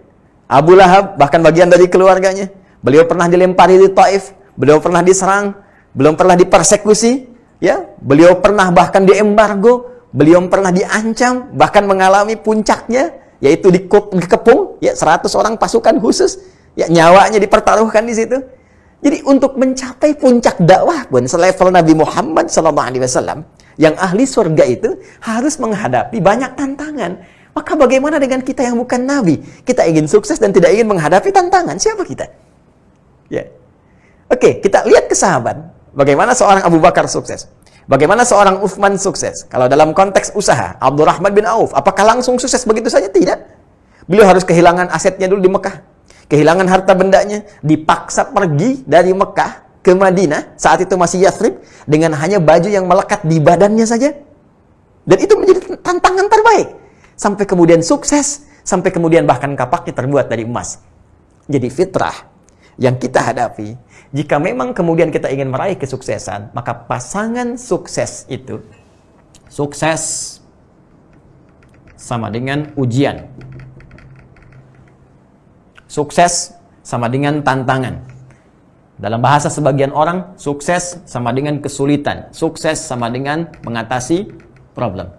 Abu Lahab, bahkan bagian dari keluarganya. Beliau pernah dilempari di Taif, beliau pernah diserang, belum pernah dipersekusi, ya. Beliau pernah bahkan diembargo, beliau pernah diancam, bahkan mengalami puncaknya, yaitu dikepung, ya 100 orang pasukan khusus, ya nyawanya dipertaruhkan di situ. Jadi untuk mencapai puncak dakwah pun selevel Nabi Muhammad SAW, yang ahli surga itu harus menghadapi banyak tantangan. Maka bagaimana dengan kita yang bukan Nabi? Kita ingin sukses dan tidak ingin menghadapi tantangan. Siapa kita? Ya. Oke, kita lihat ke sahabat. Bagaimana seorang Abu Bakar sukses? Bagaimana seorang Uthman sukses? Kalau dalam konteks usaha, Abdurrahman bin Auf, apakah langsung sukses begitu saja? Tidak. Beliau harus kehilangan asetnya dulu di Mekah. Kehilangan harta bendanya. Dipaksa pergi dari Mekah ke Madinah. Saat itu masih Yathrib. Dengan hanya baju yang melekat di badannya saja. Dan itu menjadi tantangan terbaik. Sampai kemudian sukses. Sampai kemudian bahkan kapaknya terbuat dari emas. Jadi fitrah yang kita hadapi, jika memang kemudian kita ingin meraih kesuksesan, maka pasangan sukses itu, sukses sama dengan ujian. Sukses sama dengan tantangan. Dalam bahasa sebagian orang, sukses sama dengan kesulitan. Sukses sama dengan mengatasi problem.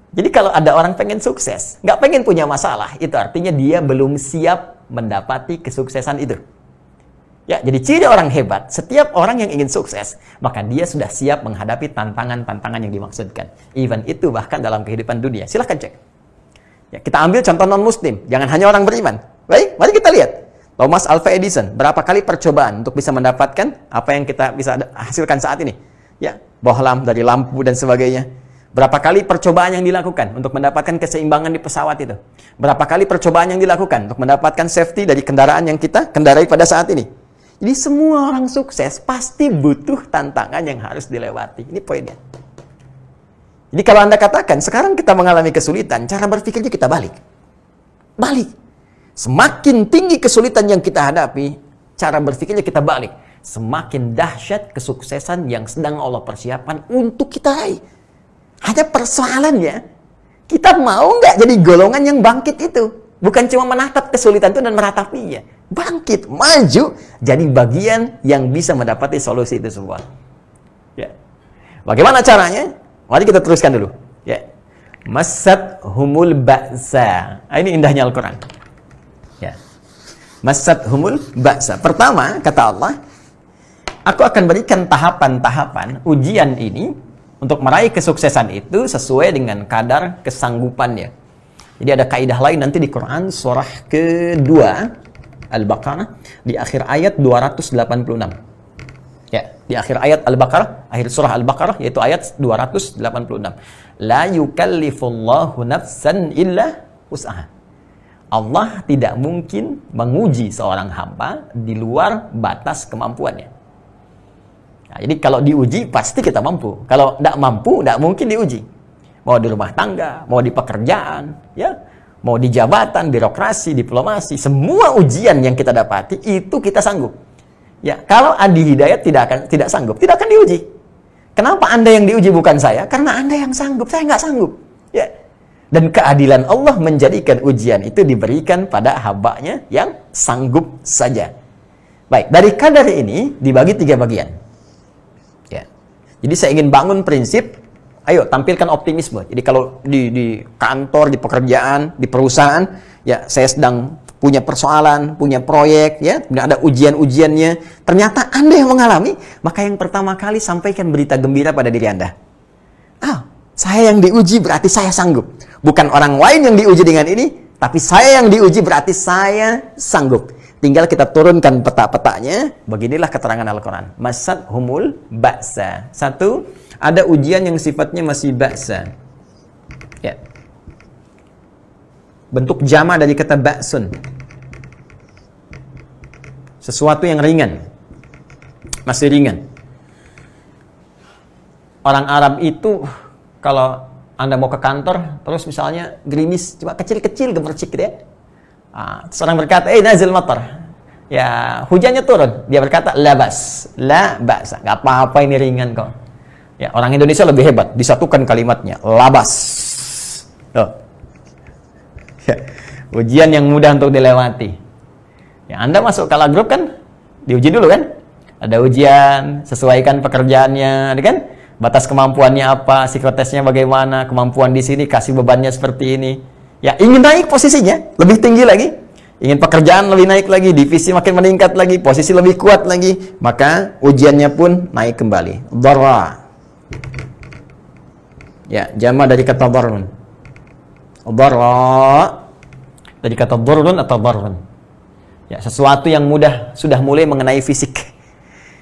Jadi kalau ada orang pengen sukses, nggak pengen punya masalah, itu artinya dia belum siap mendapati kesuksesan itu. Ya, jadi ciri orang hebat, setiap orang yang ingin sukses, maka dia sudah siap menghadapi tantangan-tantangan yang dimaksudkan. Even itu bahkan dalam kehidupan dunia. Silahkan cek. Ya, kita ambil contoh non-muslim, jangan hanya orang beriman. Baik, mari kita lihat. Thomas Alva Edison, berapa kali percobaan untuk bisa mendapatkan apa yang kita bisa hasilkan saat ini? Ya, bohlam dari lampu dan sebagainya. Berapa kali percobaan yang dilakukan untuk mendapatkan keseimbangan di pesawat itu? Berapa kali percobaan yang dilakukan untuk mendapatkan safety dari kendaraan yang kita kendarai pada saat ini? Jadi semua orang sukses pasti butuh tantangan yang harus dilewati. Ini poinnya. Jadi kalau Anda katakan, sekarang kita mengalami kesulitan, cara berpikirnya kita balik. Balik. Semakin tinggi kesulitan yang kita hadapi, cara berpikirnya kita balik. Semakin dahsyat kesuksesan yang sedang Allah persiapkan untuk kita raih. Hanya persoalannya, Kita mau nggak jadi golongan yang bangkit itu? Bukan cuma menatap kesulitan itu dan meratapinya. Bangkit, maju, jadi bagian yang bisa mendapati solusi itu semua. Ya. Bagaimana caranya? Mari kita teruskan dulu. Ya. Masat humul ba'sa. Ini indahnya Al-Quran. Ya. Masat humul ba'sa. Pertama, kata Allah, aku akan berikan tahapan-tahapan ujian ini untuk meraih kesuksesan itu sesuai dengan kadar kesanggupannya. Jadi ada kaidah lain nanti di Quran surah kedua Al-Baqarah di akhir ayat 286. Ya, di akhir ayat Al-Baqarah, akhir surah Al-Baqarah yaitu ayat 286. La yukallifullahu nafsan illa wus'aha. Allah tidak mungkin menguji seorang hamba di luar batas kemampuannya. Nah, jadi kalau diuji pasti kita mampu. Kalau tidak mampu, tidak mungkin diuji. Mau di rumah tangga, mau di pekerjaan, ya, mau di jabatan, birokrasi, diplomasi, semua ujian yang kita dapati itu kita sanggup. Ya, kalau Adi Hidayat tidak sanggup, tidak akan diuji. Kenapa Anda yang diuji bukan saya? Karena Anda yang sanggup, saya nggak sanggup. Ya. Dan keadilan Allah menjadikan ujian itu diberikan pada hambanya yang sanggup saja. Baik, dari kadar ini dibagi 3 bagian. Ya. Jadi saya ingin bangun prinsip, ayo tampilkan optimisme. Jadi kalau di kantor, di pekerjaan, di perusahaan, ya saya sedang punya persoalan, punya proyek, ya, ada ujian-ujiannya. Ternyata Anda yang mengalami, maka yang pertama kali sampaikan berita gembira pada diri Anda. Saya yang diuji berarti saya sanggup. Bukan orang lain yang diuji dengan ini, tapi saya yang diuji berarti saya sanggup. Tinggal kita turunkan peta-petanya. Beginilah keterangan Al-Quran. Masat humul ba'sa. 1, ada ujian yang sifatnya masih ba'sa. Ya. Bentuk jama dari kata ba'sun. Sesuatu yang ringan. Masih ringan. Orang Arab itu kalau Anda mau ke kantor, terus misalnya gerimis, cuma kecil-kecil gemercik gitu ya. Seorang berkata, nazil matar. Ya, hujannya turun. Dia berkata, labas. La ba'sa. Gak apa-apa, ini ringan kok. Ya, orang Indonesia lebih hebat. Disatukan kalimatnya. Labas. Tuh. Ya, ujian yang mudah untuk dilewati. Ya, Anda masuk kala grup kan, diuji dulu kan? Ada ujian, sesuaikan pekerjaannya, kan? Batas kemampuannya apa, psikotesnya bagaimana, kemampuan di sini, kasih bebannya seperti ini. Ya, ingin naik posisinya, lebih tinggi lagi. Ingin pekerjaan lebih naik lagi, divisi makin meningkat lagi, posisi lebih kuat lagi. Maka ujiannya pun naik kembali. Dharra. Ya, jama dari kata dharrun. Dharra dari kata dharrun atau dharrun. Ya, sesuatu yang mudah sudah mulai mengenai fisik.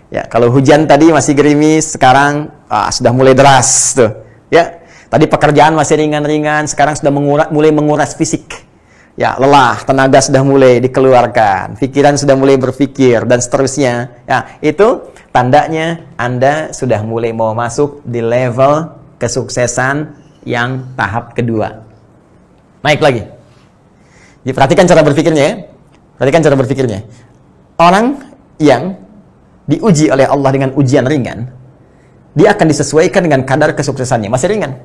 Ya, kalau hujan tadi masih gerimis, sekarang sudah mulai deras tuh. Ya, tadi pekerjaan masih ringan-ringan, sekarang sudah mulai menguras fisik. Ya, lelah, tenaga sudah mulai dikeluarkan, pikiran sudah mulai berpikir dan seterusnya. Ya, itu tandanya Anda sudah mulai mau masuk di level kesuksesan yang tahap kedua. Naik lagi. Jadi perhatikan cara berpikirnya ya. Perhatikan cara berpikirnya. Orang yang diuji oleh Allah dengan ujian ringan, dia akan disesuaikan dengan kadar kesuksesannya. Masih ringan.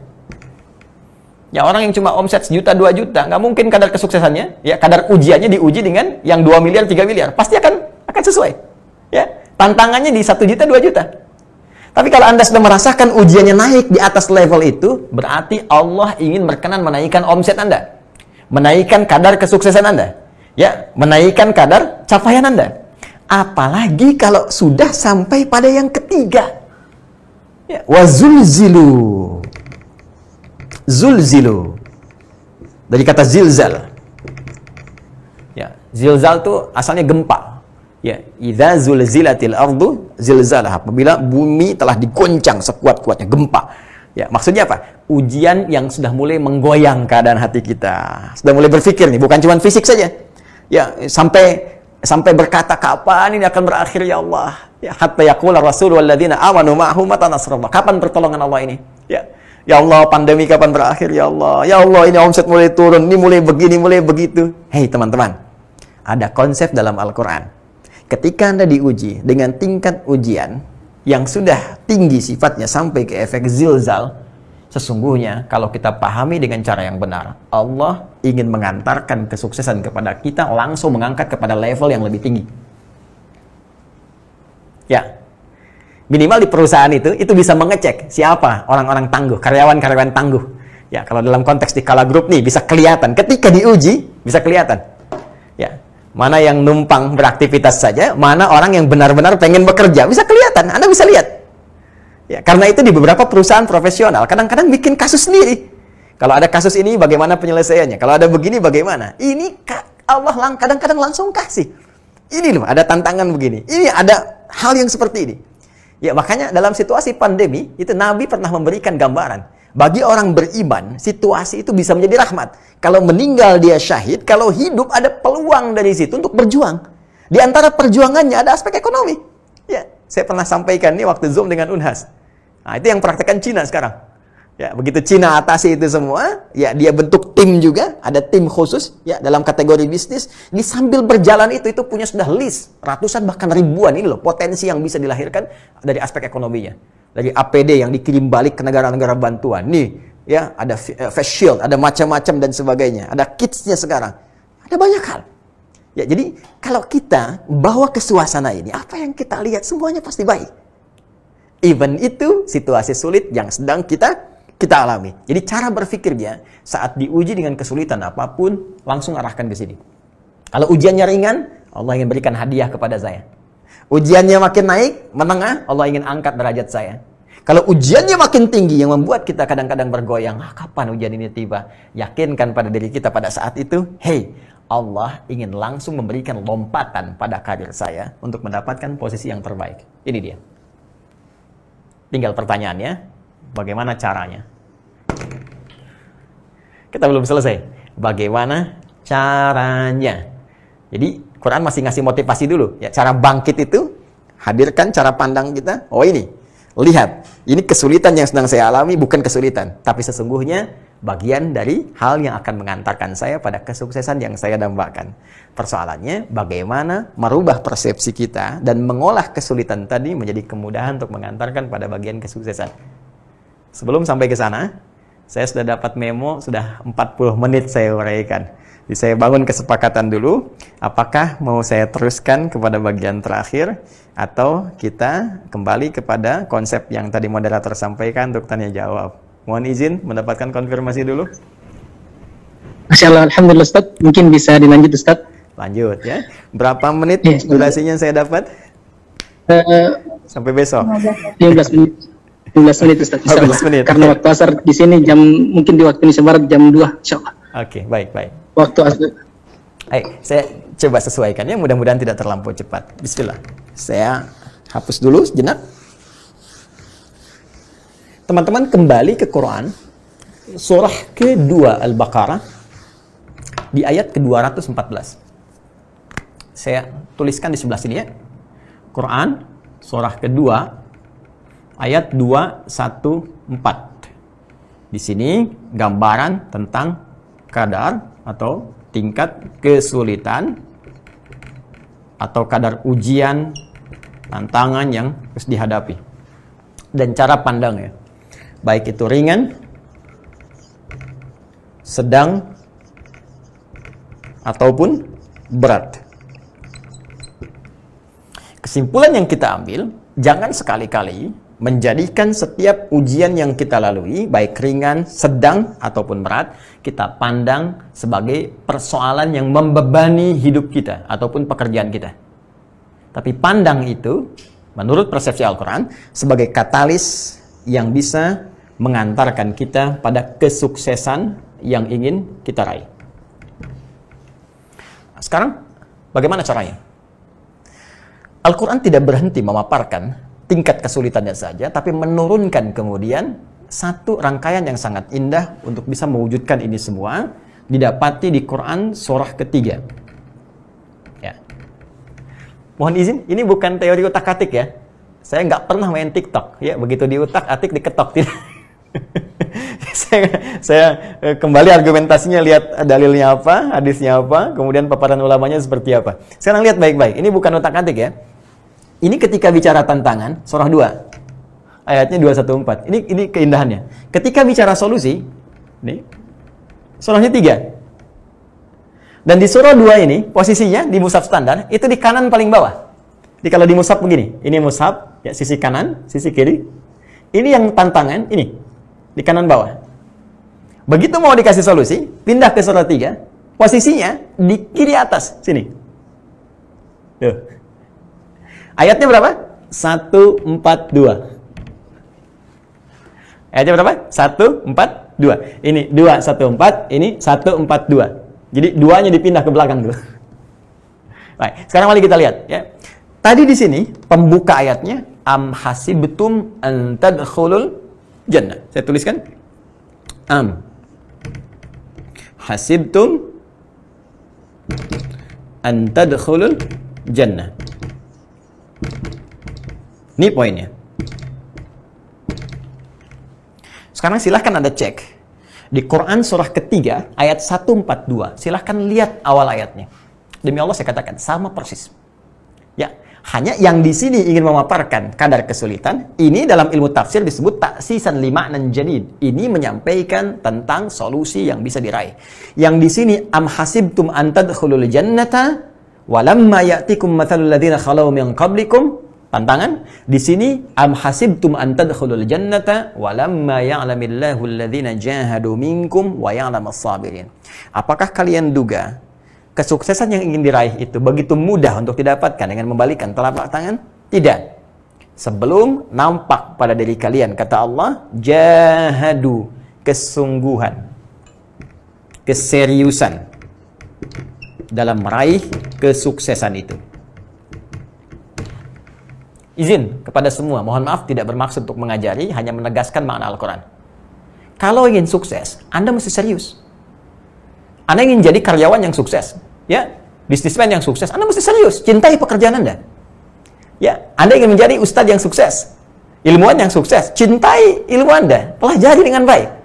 Ya, orang yang cuma omset 1 juta, 2 juta, nggak mungkin kadar kesuksesannya, ya kadar ujiannya diuji dengan yang 2 miliar, 3 miliar. Pasti akan sesuai. Ya, tantangannya di 1 juta, 2 juta. Tapi kalau Anda sudah merasakan ujiannya naik di atas level itu, berarti Allah ingin berkenan menaikkan omset Anda. Menaikkan kadar kesuksesan Anda. Ya, menaikkan kadar capaian Anda. Apalagi kalau sudah sampai pada yang ketiga. Ya, wazulzilu. Zulzilu. Dari kata zilzal. Ya, zilzal itu asalnya gempa. Ya, idza zulzilatil ardu zilzalaha. Apabila bumi telah diguncang sekuat-kuatnya, gempa. Ya, maksudnya apa? Ujian yang sudah mulai menggoyang keadaan hati kita. Sudah mulai berpikir nih, bukan cuma fisik saja. Ya, sampai berkata, kapan ini akan berakhir ya Allah? Ya, hatta yaqula rasul walladzina amanu ma'ahu mata nasrullah. Kapan pertolongan Allah ini? Ya Allah, pandemi kapan berakhir ya Allah? Ya Allah, ini omset mulai turun, ini mulai begini, mulai begitu. Hei teman-teman, ada konsep dalam Al-Quran. Ketika Anda diuji dengan tingkat ujian yang sudah tinggi sifatnya sampai ke efek zilzal, Sesungguhnya kalau kita pahami dengan cara yang benar, Allah ingin mengantarkan kesuksesan kepada kita, langsung mengangkat kepada level yang lebih tinggi. Ya, minimal di perusahaan itu bisa mengecek siapa orang-orang tangguh, karyawan-karyawan tangguh. Ya, kalau dalam konteks di Kala Group nih bisa kelihatan, ketika diuji bisa kelihatan. Ya, mana yang numpang beraktivitas saja, mana orang yang benar-benar pengen bekerja, bisa kelihatan, Anda bisa lihat. Ya, karena itu di beberapa perusahaan profesional kadang-kadang bikin kasus sendiri. Kalau ada kasus ini bagaimana penyelesaiannya? Kalau ada begini bagaimana? Ini Allah kadang-kadang langsung kasih. Ini loh, ada tantangan begini. Ini ada hal yang seperti ini. Ya, makanya dalam situasi pandemi itu Nabi pernah memberikan gambaran. Bagi orang beriman, situasi itu bisa menjadi rahmat. Kalau meninggal dia syahid, kalau hidup ada peluang dari situ untuk berjuang. Di antara perjuangannya ada aspek ekonomi. Ya, saya pernah sampaikan ini waktu Zoom dengan Unhas. Nah, itu yang praktekkan Cina sekarang. Ya, begitu Cina atasi itu semua, ya dia bentuk tim juga, ada tim khusus ya dalam kategori bisnis. Di sambil berjalan itu punya sudah list ratusan bahkan ribuan ini loh potensi yang bisa dilahirkan dari aspek ekonominya. Dari APD yang dikirim balik ke negara-negara bantuan. Nih, ya ada face shield, ada macam-macam dan sebagainya. Ada kitsnya sekarang. Ada banyak hal. Ya, jadi kalau kita bawa ke suasana ini, apa yang kita lihat semuanya pasti baik. Even itu situasi sulit yang sedang kita alami. Jadi cara berpikirnya saat diuji dengan kesulitan apapun, langsung arahkan ke sini. Kalau ujiannya ringan, Allah ingin berikan hadiah kepada saya. Ujiannya makin naik, menengah, Allah ingin angkat derajat saya. Kalau ujiannya makin tinggi yang membuat kita kadang-kadang bergoyang, kapan ujian ini tiba? Yakinkan pada diri kita pada saat itu, hey, Allah ingin langsung memberikan lompatan pada karir saya untuk mendapatkan posisi yang terbaik. Ini dia. Tinggal pertanyaannya, bagaimana caranya? Kita belum selesai. Bagaimana caranya? Jadi, Quran masih ngasih motivasi dulu. Ya, cara bangkit itu, hadirkan cara pandang kita. Oh ini, lihat. Ini kesulitan yang sedang saya alami, bukan kesulitan. Tapi sesungguhnya, bagian dari hal yang akan mengantarkan saya pada kesuksesan yang saya dambakan. Persoalannya, bagaimana merubah persepsi kita dan mengolah kesulitan tadi menjadi kemudahan untuk mengantarkan pada bagian kesuksesan. Sebelum sampai ke sana, saya sudah dapat memo, sudah 40 menit saya uraikan. Jadi saya bangun kesepakatan dulu, apakah mau saya teruskan kepada bagian terakhir, atau kita kembali kepada konsep yang tadi moderator sampaikan untuk tanya jawab. Mohon izin mendapatkan konfirmasi dulu.
Masya Allah, Alhamdulillah Ustaz. Mungkin bisa dilanjut Ustaz.
Lanjut ya. Berapa menit
Yes,
durasinya saya dapat? Sampai besok.
15 menit. 15 menit Ustaz.
15 menit.
Karena waktu asar di sini mungkin di waktu Indonesia Barat jam 2 insyaallah.
Oke, baik.
Waktu asar.
Baik, saya coba sesuaikan ya, mudah-mudahan tidak terlampau cepat. Bismillah. Saya hapus dulu sejenak. Teman-teman kembali ke Quran, surah kedua Al-Baqarah, di ayat ke-214. Saya tuliskan di sebelah sini ya. Quran, surah kedua, ayat 214. Di sini gambaran tentang kadar atau tingkat kesulitan atau kadar ujian, tantangan yang harus dihadapi. Dan cara pandangnya. Baik itu ringan, sedang, ataupun berat. Kesimpulan yang kita ambil, jangan sekali-kali menjadikan setiap ujian yang kita lalui, baik ringan, sedang, ataupun berat, kita pandang sebagai persoalan yang membebani hidup kita, ataupun pekerjaan kita. Tapi pandang itu, menurut persepsi Al-Quran, sebagai katalis yang bisa mengantarkan kita pada kesuksesan yang ingin kita raih. Sekarang, bagaimana caranya? Al-Quran tidak berhenti memaparkan tingkat kesulitannya saja, tapi menurunkan kemudian satu rangkaian yang sangat indah untuk bisa mewujudkan ini semua, didapati di Quran surah ketiga. Ya. Mohon izin, ini bukan teori utak-atik ya. Saya nggak pernah main TikTok, ya. Begitu diutak-atik, diketok. Tidak. saya kembali argumentasinya, lihat dalilnya apa, hadisnya apa, kemudian paparan ulamanya seperti apa. Sekarang lihat baik-baik, ini bukan utak-atik ya. Ini ketika bicara tantangan, surah 2, ayatnya 214. Ini keindahannya. Ketika bicara solusi, nih, surahnya 3. Dan di surah 2 ini, posisinya di mushaf standar, itu di kanan paling bawah. Jadi kalau di mushaf begini, ini mushaf, ya, sisi kanan, sisi kiri. Ini yang tantangan, ini, di kanan bawah. Begitu mau dikasih solusi, pindah ke surah 3, posisinya di kiri atas, sini. Tuh. Ayatnya berapa? 142. Ayatnya berapa? 142. Ini 214, ini 142. Jadi duanya dipindah ke belakang dulu. Baik, sekarang mari kita lihat ya. Tadi di sini pembuka ayatnya am hasibtum an tadkhulul jannah. Saya tuliskan am hasibtum an tadkhulul jannah. Ini poinnya. Sekarang silahkan Anda cek di Quran surah ketiga ayat 142. Silahkan lihat awal ayatnya. Demi Allah saya katakan sama persis. Ya, hanya yang di sini ingin memaparkan kadar kesulitan. Ini dalam ilmu tafsir disebut taksisan lima'nan jadid. Ini menyampaikan tentang solusi yang bisa diraih. Yang di sini am hasibtum an tadkhulul jannata walamma ya'tikum mathalul ladzina khalau min qablikum. Tantangan di sini am hasibtum an tadkhulul jannata walamma ya'lamillahu alladhina jahadu minkum wa ya'lamas sabirin. Apakah kalian duga kesuksesan yang ingin diraih itu begitu mudah untuk didapatkan dengan membalikkan telapak tangan? Tidak. Sebelum nampak pada diri kalian, kata Allah, jahadu, kesungguhan, keseriusan dalam meraih kesuksesan itu. Izin kepada semua, mohon maaf tidak bermaksud untuk mengajari, hanya menegaskan makna Al-Quran. Kalau ingin sukses, Anda mesti serius. Anda ingin jadi karyawan yang sukses, ya, bisnismen yang sukses, Anda mesti serius, cintai pekerjaan Anda. Ya, Anda ingin menjadi ustadz yang sukses, ilmuwan yang sukses, cintai ilmu Anda, pelajari dengan baik.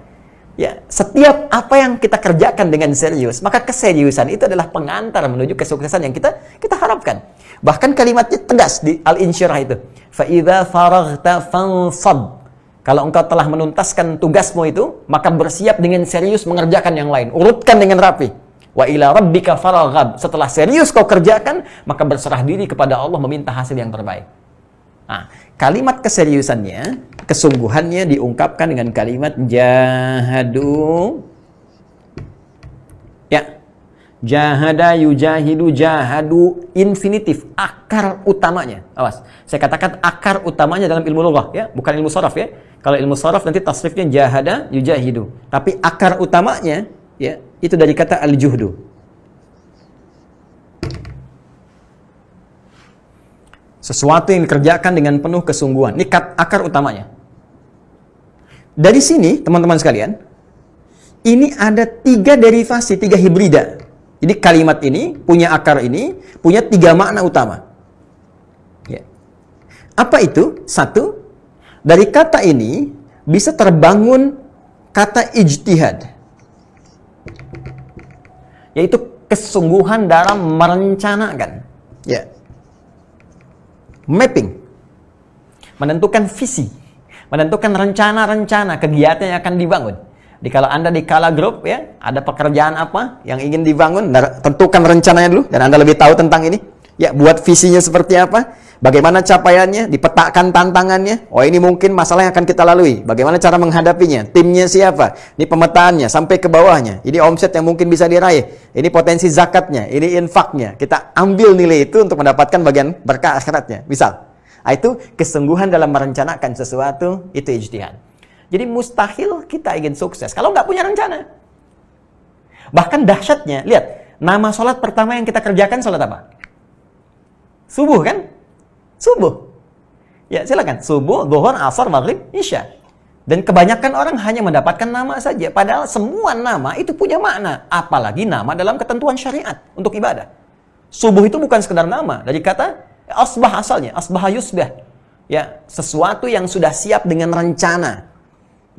Ya, setiap apa yang kita kerjakan dengan serius, maka keseriusan itu adalah pengantar menuju kesuksesan yang kita harapkan. Bahkan kalimatnya tegas di Al-Insyirah itu. فَإِذَا فَرَغْتَ فَانْصَبْ. Kalau engkau telah menuntaskan tugasmu itu, maka bersiap dengan serius mengerjakan yang lain. Urutkan dengan rapi. Wa ila rabbika faraghab. Setelah serius kau kerjakan, maka berserah diri kepada Allah meminta hasil yang terbaik. Nah, kalimat keseriusannya, kesungguhannya diungkapkan dengan kalimat jahadu. Ya. Jahada, yujahidu, jahadu, infinitif, akar utamanya. Awas, saya katakan akar utamanya dalam ilmu lughah, ya, bukan ilmu sharaf, ya. Kalau ilmu sharaf nanti tasrifnya jahada, yujahidu. Tapi akar utamanya, ya, itu dari kata al-juhdu. Sesuatu yang dikerjakan dengan penuh kesungguhan. Ini akar utamanya. Dari sini, teman-teman sekalian, ini ada 3 derivasi, 3 hibrida. Jadi kalimat ini, punya akar ini, punya 3 makna utama. Ya. Apa itu? 1, dari kata ini bisa terbangun kata ijtihad. Yaitu kesungguhan dalam merencanakan. Ya. Mapping. Menentukan visi. Menentukan rencana-rencana kegiatan yang akan dibangun. Di kalau Anda di Kala Group, ya, ada pekerjaan apa yang ingin dibangun, tentukan rencananya dulu dan Anda lebih tahu tentang ini. Ya, buat visinya seperti apa, bagaimana capaiannya, dipetakan tantangannya. Oh, ini mungkin masalah yang akan kita lalui. Bagaimana cara menghadapinya? Timnya siapa? Ini pemetaannya sampai ke bawahnya. Ini omset yang mungkin bisa diraih. Ini potensi zakatnya, ini infaknya. Kita ambil nilai itu untuk mendapatkan bagian berkah akhiratnya. Misal, itu kesungguhan dalam merencanakan sesuatu, itu ijtihad. Jadi mustahil kita ingin sukses kalau nggak punya rencana. Bahkan dahsyatnya, lihat, nama sholat pertama yang kita kerjakan sholat apa? Subuh kan? Subuh. Ya silakan, subuh, zuhur, asar, maghrib, isya. Dan kebanyakan orang hanya mendapatkan nama saja. Padahal semua nama itu punya makna. Apalagi nama dalam ketentuan syariat untuk ibadah. Subuh itu bukan sekedar nama. Dari kata asbah asalnya, asbah yusbah. Ya, sesuatu yang sudah siap dengan rencana.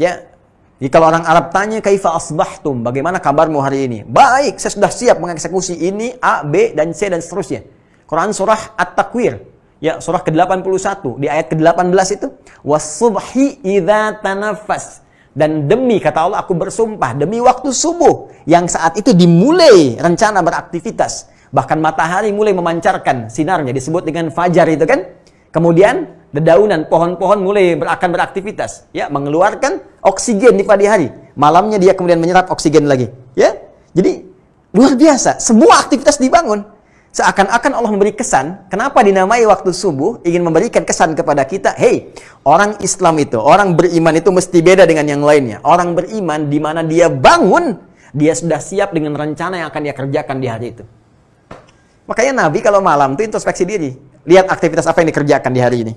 Ya, jadi kalau orang Arab tanya kaifa asbahtum, bagaimana kabarmu hari ini? Baik, saya sudah siap mengeksekusi ini A, B, dan C dan seterusnya. Quran surah At-Takwir. Ya, surah ke-81 di ayat ke-18 itu, was-subhi idza tanaffas. Dan demi, kata Allah, aku bersumpah demi waktu subuh yang saat itu dimulai rencana beraktivitas. Bahkan matahari mulai memancarkan sinarnya, disebut dengan fajar itu kan. Kemudian dedaunan pohon-pohon mulai akan beraktivitas, ya, mengeluarkan oksigen di pagi hari. Malamnya dia kemudian menyerap oksigen lagi, ya. Jadi luar biasa, semua aktivitas dibangun. Seakan-akan Allah memberi kesan, kenapa dinamai waktu subuh, ingin memberikan kesan kepada kita, hey, orang Islam itu, orang beriman itu mesti beda dengan yang lainnya. Orang beriman di mana dia bangun, dia sudah siap dengan rencana yang akan dia kerjakan di hari itu. Makanya Nabi kalau malam itu introspeksi diri, lihat aktivitas apa yang dikerjakan di hari ini.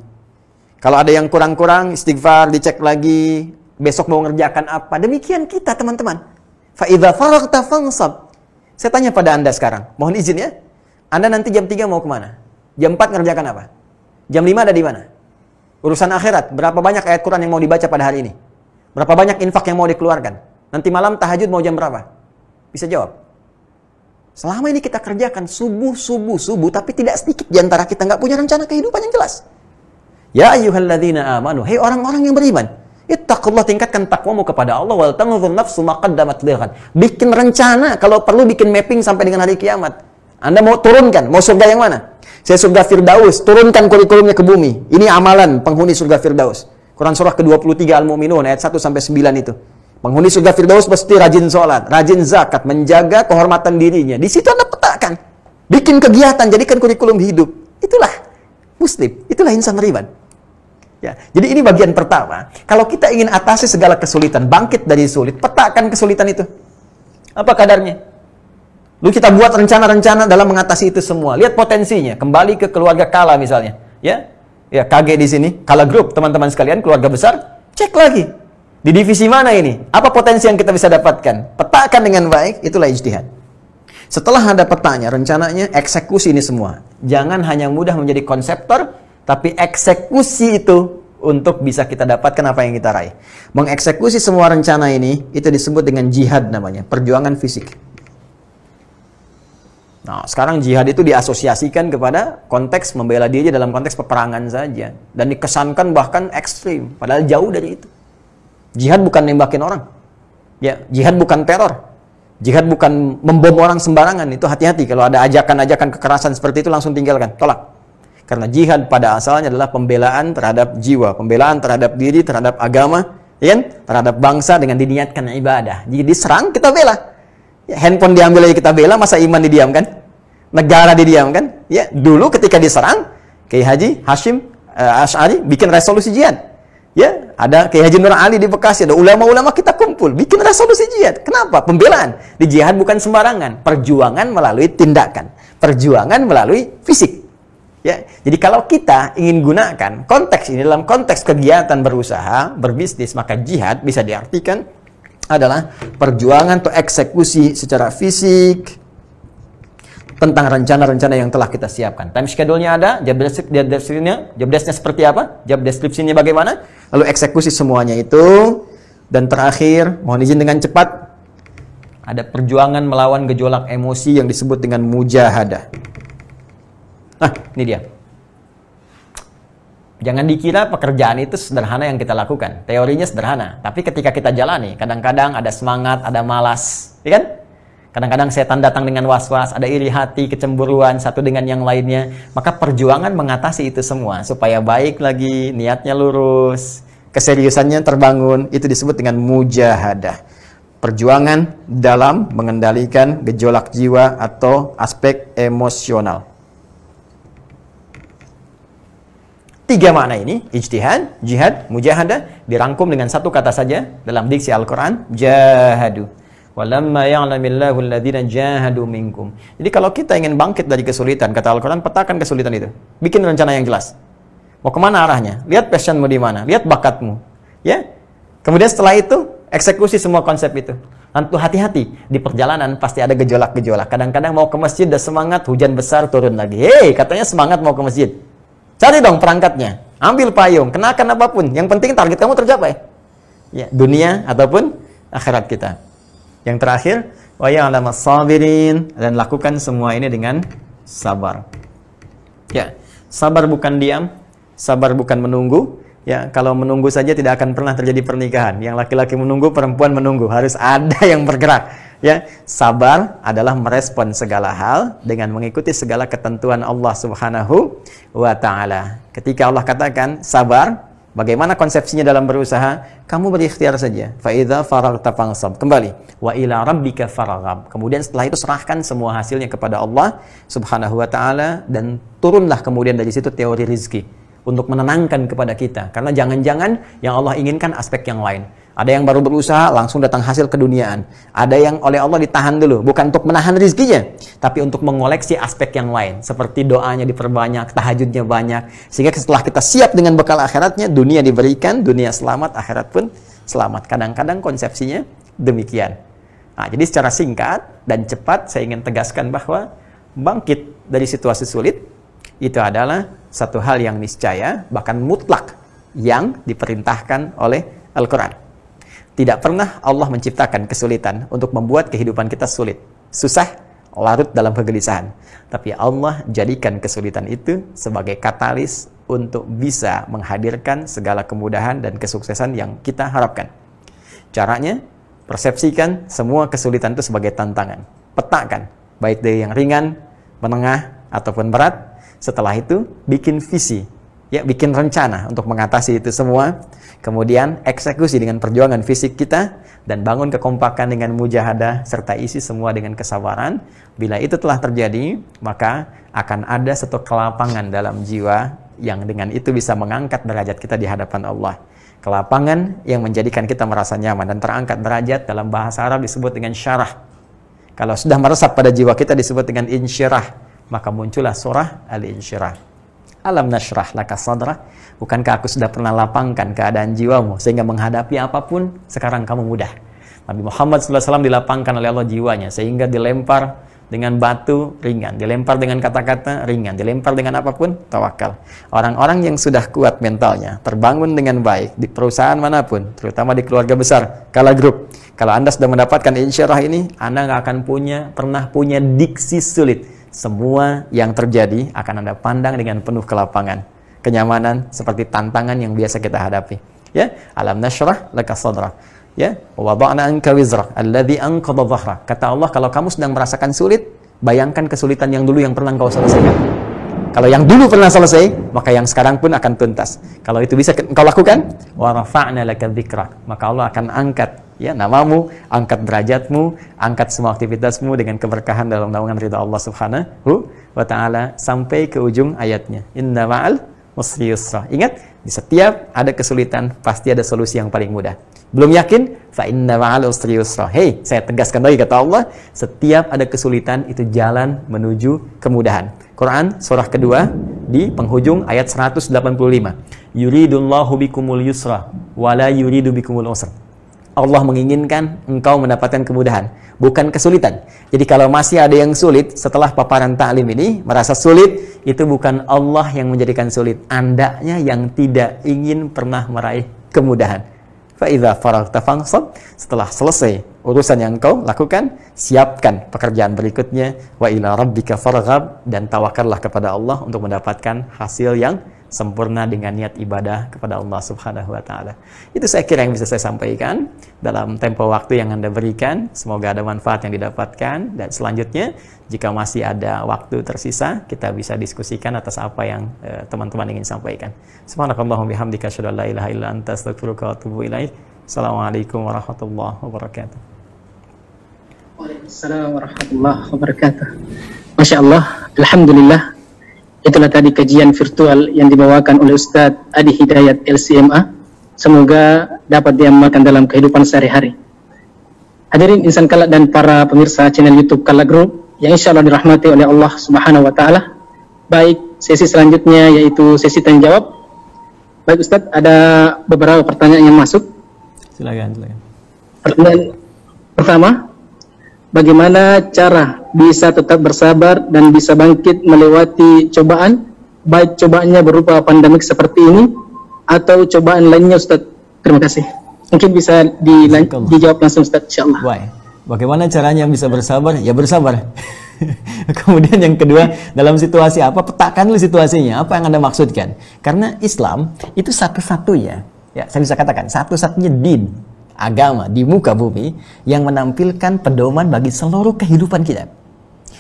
Kalau ada yang kurang-kurang, istighfar, dicek lagi, besok mau ngerjakan apa. Demikian kita teman-teman. Fa idza faragta fansab. Saya tanya pada Anda sekarang, mohon izin ya. Anda nanti jam 3 mau kemana? Jam 4 ngerjakan apa? Jam 5 ada di mana? Urusan akhirat, berapa banyak ayat Quran yang mau dibaca pada hari ini? Berapa banyak infak yang mau dikeluarkan? Nanti malam tahajud mau jam berapa? Bisa jawab. Selama ini kita kerjakan subuh, tapi tidak sedikit di antara kita nggak punya rencana kehidupan yang jelas. Ya ayyuhalladzina amanu, hei orang-orang yang beriman, ittaqullah, tingkatkan takwamu kepada Allah, wal tanzur nafsu ma qaddamat lighad. Bikin rencana, kalau perlu bikin mapping sampai dengan hari kiamat. Anda mau turunkan, mau surga yang mana? Saya surga Firdaus, turunkan kurikulumnya ke bumi. Ini amalan penghuni surga Firdaus. Quran surah ke-23 Al-Mu'minun ayat 1 sampai 9 itu. Penghuni surga Firdaus pasti rajin sholat, rajin zakat, menjaga kehormatan dirinya. Di situ Anda petakan. Bikin kegiatan, jadikan kurikulum hidup. Itulah Muslim, itulah insan beriman. Ya, jadi ini bagian pertama. Kalau kita ingin atasi segala kesulitan, bangkit dari sulit, petakan kesulitan itu. Apa kadarnya? Lalu kita buat rencana-rencana dalam mengatasi itu semua. Lihat potensinya. Kembali ke keluarga Kala misalnya. Ya, KG di sini. Kala Group, teman-teman sekalian, keluarga besar. Cek lagi. Di divisi mana ini? Apa potensi yang kita bisa dapatkan? Petakan dengan baik, itulah ijtihad. Setelah ada petanya, rencananya, eksekusi ini semua. Jangan hanya mudah menjadi konseptor, tapi eksekusi itu untuk bisa kita dapatkan apa yang kita raih. Mengeksekusi semua rencana ini, itu disebut dengan jihad namanya. Perjuangan fisik. Nah, sekarang jihad itu diasosiasikan kepada konteks membela diri dalam konteks peperangan saja. Dan dikesankan bahkan ekstrim. Padahal jauh dari itu. Jihad bukan nembakin orang. Ya, jihad bukan teror. Jihad bukan membom orang sembarangan. Itu hati-hati. Kalau ada ajakan-ajakan kekerasan seperti itu langsung tinggalkan. Tolak. Karena jihad pada asalnya adalah pembelaan terhadap jiwa. Pembelaan terhadap diri, terhadap agama. Ya, terhadap bangsa dengan diniatkan ibadah. Jadi diserang, kita bela. Ya, handphone diambil aja kita bela, masa iman didiamkan? Negara didiamkan? Ya, dulu ketika diserang, Kiai Haji Hashim Asy'ari bikin resolusi jihad. Ya, ada Kiai Haji Nur Ali di Bekasi, ada ulama-ulama kita kumpul, bikin resolusi jihad. Kenapa? Pembelaan. Di jihad bukan sembarangan, perjuangan melalui tindakan, perjuangan melalui fisik. Ya, jadi kalau kita ingin gunakan konteks ini dalam konteks kegiatan berusaha, berbisnis, maka jihad bisa diartikan adalah perjuangan atau eksekusi secara fisik tentang rencana-rencana yang telah kita siapkan. Time schedule-nya ada, job desk-nya seperti apa, job description-nya bagaimana, lalu eksekusi semuanya itu, dan terakhir, mohon izin dengan cepat, ada perjuangan melawan gejolak emosi yang disebut dengan mujahadah. Nah, ini dia. Jangan dikira pekerjaan itu sederhana yang kita lakukan. Teorinya sederhana, tapi ketika kita jalani, kadang-kadang ada semangat, ada malas, ya kan? Kadang-kadang setan datang dengan was-was, ada iri hati, kecemburuan satu dengan yang lainnya. Maka perjuangan mengatasi itu semua supaya baik lagi, niatnya lurus, keseriusannya terbangun, itu disebut dengan mujahadah. Perjuangan dalam mengendalikan gejolak jiwa atau aspek emosional. 3 makna ini, ijtihad, jihad, mujahadah, dirangkum dengan satu kata saja dalam diksi Al-Quran, jahadu. Walamma ya'lamillahu alladhina jahadu minkum. Jadi kalau kita ingin bangkit dari kesulitan, kata Al-Quran, petakan kesulitan itu. Bikin rencana yang jelas. Mau kemana arahnya? Lihat passionmu di mana, lihat bakatmu. Ya. Kemudian setelah itu, eksekusi semua konsep itu. Tentu hati-hati, di perjalanan pasti ada gejolak-gejolak. Kadang-kadang mau ke masjid, udah semangat, hujan besar, turun lagi. Hei, katanya semangat mau ke masjid. Cari dong perangkatnya, ambil payung, kenakan apapun. Yang penting target kamu tercapai. Ya, dunia ataupun akhirat kita. Yang terakhir, wa ya'lamas sabirin, dan lakukan semua ini dengan sabar. Ya, Sabar bukan diam, sabar bukan menunggu. Ya, kalau menunggu saja tidak akan pernah terjadi pernikahan. Yang laki-laki menunggu, perempuan menunggu. Harus ada yang bergerak. Ya, sabar adalah merespon segala hal dengan mengikuti segala ketentuan Allah Subhanahu wa taala. Ketika Allah katakan sabar, bagaimana konsepsinya dalam berusaha? Kamu berikhtiar saja. Fa idza faragta fansab. Kembali. Wa ila rabbika farghab. Kemudian setelah itu serahkan semua hasilnya kepada Allah Subhanahu wa taala dan turunlah kemudian dari situ teori rizki untuk menenangkan kepada kita. Karena jangan-jangan yang Allah inginkan aspek yang lain. Ada yang baru berusaha, langsung datang hasil keduniaan. Ada yang oleh Allah ditahan dulu. Bukan untuk menahan rizkinya, tapi untuk mengoleksi aspek yang lain. Seperti doanya diperbanyak, tahajudnya banyak. Sehingga setelah kita siap dengan bekal akhiratnya, dunia diberikan, dunia selamat, akhirat pun selamat. Kadang-kadang konsepsinya demikian. Nah, jadi secara singkat dan cepat, saya ingin tegaskan bahwa bangkit dari situasi sulit, itu adalah satu hal yang niscaya, bahkan mutlak, yang diperintahkan oleh Al-Quran. Tidak pernah Allah menciptakan kesulitan untuk membuat kehidupan kita sulit, susah, larut dalam kegelisahan. Tapi Allah jadikan kesulitan itu sebagai katalis untuk bisa menghadirkan segala kemudahan dan kesuksesan yang kita harapkan. Caranya, persepsikan semua kesulitan itu sebagai tantangan. Petakan, baik dari yang ringan, menengah, ataupun berat. Setelah itu, bikin visi, ya, bikin rencana untuk mengatasi itu semua. Kemudian eksekusi dengan perjuangan fisik kita dan bangun kekompakan dengan mujahadah serta isi semua dengan kesabaran. Bila itu telah terjadi, maka akan ada satu kelapangan dalam jiwa yang dengan itu bisa mengangkat derajat kita di hadapan Allah. Kelapangan yang menjadikan kita merasa nyaman dan terangkat derajat dalam bahasa Arab disebut dengan syarah. Kalau sudah meresap pada jiwa kita disebut dengan insyirah, maka muncullah surah Al-Insyirah. Alam nashrah laka sadrak. Bukankah aku sudah pernah lapangkan keadaan jiwamu sehingga menghadapi apapun sekarang kamu mudah. Nabi Muhammad SAW dilapangkan oleh Allah jiwanya sehingga dilempar dengan batu ringan, dilempar dengan kata-kata ringan, dilempar dengan apapun tawakal. Orang-orang yang sudah kuat mentalnya, terbangun dengan baik di perusahaan manapun, terutama di keluarga besar, Kala Group. Kalau Anda sudah mendapatkan insyirah ini, Anda nggak akan pernah punya diksi sulit. Semua yang terjadi akan Anda pandang dengan penuh kelapangan, kenyamanan seperti tantangan yang biasa kita hadapi. Ya, alam nashrah laka sadrak. Ya, wa wada'na anka wizrak alladhi anqadha dhahrak. Kata Allah, kalau kamu sedang merasakan sulit, bayangkan kesulitan yang dulu yang pernah engkau selesaikan. Kalau yang dulu pernah selesai, maka yang sekarang pun akan tuntas. Kalau itu bisa engkau lakukan, wa rafa'na laka dzikrak, maka Allah akan angkat ya namamu, angkat derajatmu, angkat semua aktivitasmu dengan keberkahan dalam naungan ridha Allah Subhanahu wa taala sampai ke ujung ayatnya. Inna ma'al usri yusra. Ingat, di setiap ada kesulitan pasti ada solusi yang paling mudah. Belum yakin? Fa inna ma'al usri yusra. Hei, saya tegaskan lagi kata Allah, setiap ada kesulitan itu jalan menuju kemudahan. Quran surah kedua di penghujung ayat 185. Yuridullahu bikumul yusra wa la yuridu bikumul usra. Allah menginginkan engkau mendapatkan kemudahan, bukan kesulitan. Jadi kalau masih ada yang sulit setelah paparan ta'lim ini, merasa sulit, itu bukan Allah yang menjadikan sulit. Andanya yang tidak ingin pernah meraih kemudahan. Fa'idha faragta fansab. Setelah selesai urusan yang engkau lakukan, siapkan pekerjaan berikutnya. Wa ila rabbika farghab. Dan tawakallah kepada Allah untuk mendapatkan hasil yang sempurna dengan niat ibadah kepada Allah Subhanahu wa taala. Itu saya kira yang bisa saya sampaikan dalam tempo waktu yang Anda berikan. Semoga ada manfaat yang didapatkan, dan selanjutnya jika masih ada waktu tersisa, kita bisa diskusikan atas apa yang teman-teman ingin sampaikan. Subhanakallahumma bihamdika asyhadu an la ilaha illa anta astaghfiruka wa atubu ilaik. Assalamualaikum warahmatullahi wabarakatuh.
Waalaikumsalam warahmatullahi wabarakatuh. Masya Allah, alhamdulillah. Itulah tadi kajian virtual yang dibawakan oleh Ustadz Adi Hidayat LCMA. Semoga dapat diamalkan dalam kehidupan sehari-hari. Hadirin insan Kalak dan para pemirsa channel YouTube Kalak Group yang insya Allah dirahmati oleh Allah Subhanahu wa taala. Baik, sesi selanjutnya yaitu sesi tanya jawab. Baik Ustadz, ada beberapa pertanyaan yang masuk. Silakan. Pertanyaan pertama, bagaimana cara bisa tetap bersabar dan bisa bangkit melewati cobaan, baik cobaannya berupa pandemik seperti ini atau cobaan lainnya, Ustaz? Terima kasih. Mungkin bisa dijawab langsung, Ustaz, insyaallah.
Bagaimana caranya bisa bersabar? Ya bersabar. Kemudian yang kedua, dalam situasi apa? Petakan dulu situasinya, apa yang Anda maksudkan. Karena Islam itu satu-satunya, ya saya bisa katakan, satu-satunya din, agama di muka bumi yang menampilkan pedoman bagi seluruh kehidupan kita.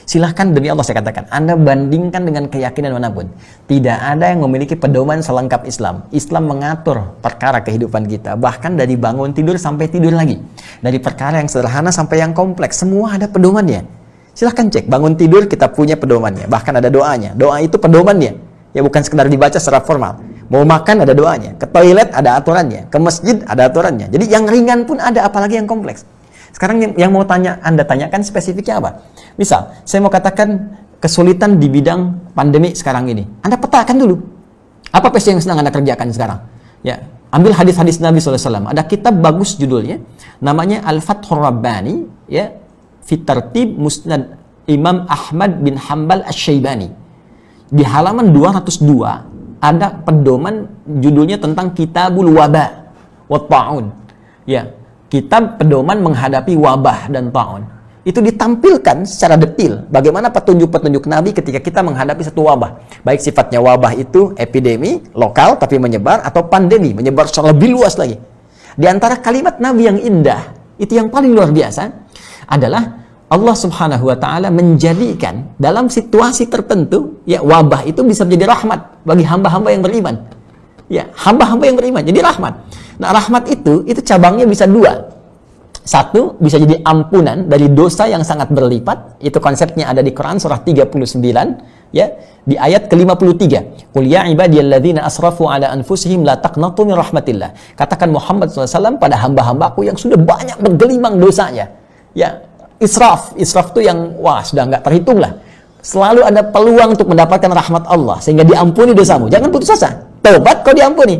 Silahkan demi Allah saya katakan, Anda bandingkan dengan keyakinan manapun. Tidak ada yang memiliki pedoman selengkap Islam. Islam mengatur perkara kehidupan kita, bahkan dari bangun tidur sampai tidur lagi. Dari perkara yang sederhana sampai yang kompleks, semua ada pedomannya. Silahkan cek, bangun tidur kita punya pedomannya, bahkan ada doanya. Doa itu pedomannya, ya bukan sekedar dibaca secara formal. Mau makan ada doanya, ke toilet ada aturannya, ke masjid ada aturannya. Jadi yang ringan pun ada, apalagi yang kompleks. Sekarang yang mau Anda tanyakan spesifiknya apa? Misal, saya mau katakan kesulitan di bidang pandemi sekarang ini. Anda petakan dulu. Apa yang sedang Anda kerjakan sekarang? Ya, ambil hadis-hadis Nabi SAW. Ada kitab bagus judulnya, namanya Al-Fathur Rabbani, ya, fi Tartib Musnad Imam Ahmad bin Hanbal Asy-Syaibani. Di halaman 202 ada pedoman judulnya tentang Kitabul Waba wa Ta'un. Ya, kitab pedoman menghadapi wabah dan ta'un. Itu ditampilkan secara detail bagaimana petunjuk-petunjuk Nabi ketika kita menghadapi satu wabah. Baik sifatnya wabah itu epidemi, lokal tapi menyebar, atau pandemi, menyebar secara lebih luas lagi. Di antara kalimat Nabi yang indah, itu yang paling luar biasa, adalah Allah Subhanahu wa Ta'ala menjadikan dalam situasi tertentu, ya, wabah itu bisa menjadi rahmat bagi hamba-hamba yang beriman. Ya, hamba-hamba yang beriman jadi rahmat. Nah, rahmat itu cabangnya bisa dua. Satu, bisa jadi ampunan dari dosa yang sangat berlipat. Itu konsepnya ada di Quran surah 39, ya, di ayat ke-53. Qul ya ibadiyalladzina asrafu ala anfusihim la taqnatu min rahmatillah. Katakan Muhammad SAW pada hamba-hambaku yang sudah banyak bergelimang dosanya. Ya, israf itu yang sudah nggak terhitung lah. Selalu ada peluang untuk mendapatkan rahmat Allah sehingga diampuni dosamu. Jangan putus asa. Taubat kau diampuni.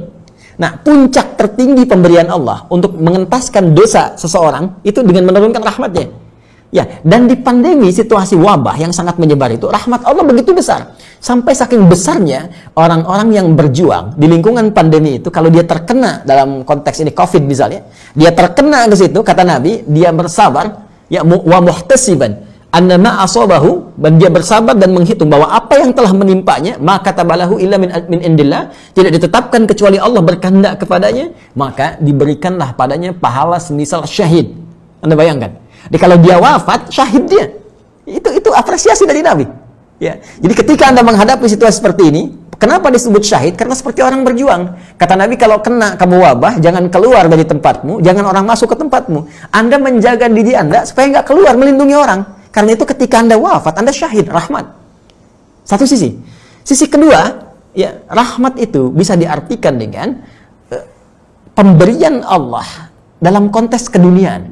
Nah, puncak tertinggi pemberian Allah untuk mengentaskan dosa seseorang itu dengan menurunkan rahmatnya. Ya, dan di pandemi, situasi wabah yang sangat menyebar itu, rahmat Allah begitu besar. Sampai saking besarnya, orang-orang yang berjuang di lingkungan pandemi itu, kalau dia terkena dalam konteks ini COVID misalnya, dia terkena ke situ, kata Nabi, dia bersabar, ya, wa muhtasiban annama asabahu, dan dia bersabar dan menghitung bahwa apa yang telah menimpanya, maka tabalahu illa min indillah, tidak ditetapkan kecuali Allah berkehendak kepadanya, maka diberikanlah padanya pahala semisal syahid. Anda bayangkan, jadi kalau dia wafat, syahid dia. Itu apresiasi dari Nabi. Ya, jadi ketika Anda menghadapi situasi seperti ini, kenapa disebut syahid? Karena seperti orang berjuang. Kata Nabi, kalau kena kamu wabah, jangan keluar dari tempatmu, jangan orang masuk ke tempatmu. Anda menjaga diri Anda supaya nggak keluar, melindungi orang. Karena itu ketika Anda wafat, Anda syahid, rahmat. Satu sisi. Sisi kedua, ya, rahmat itu bisa diartikan dengan pemberian Allah dalam konteks keduniaan.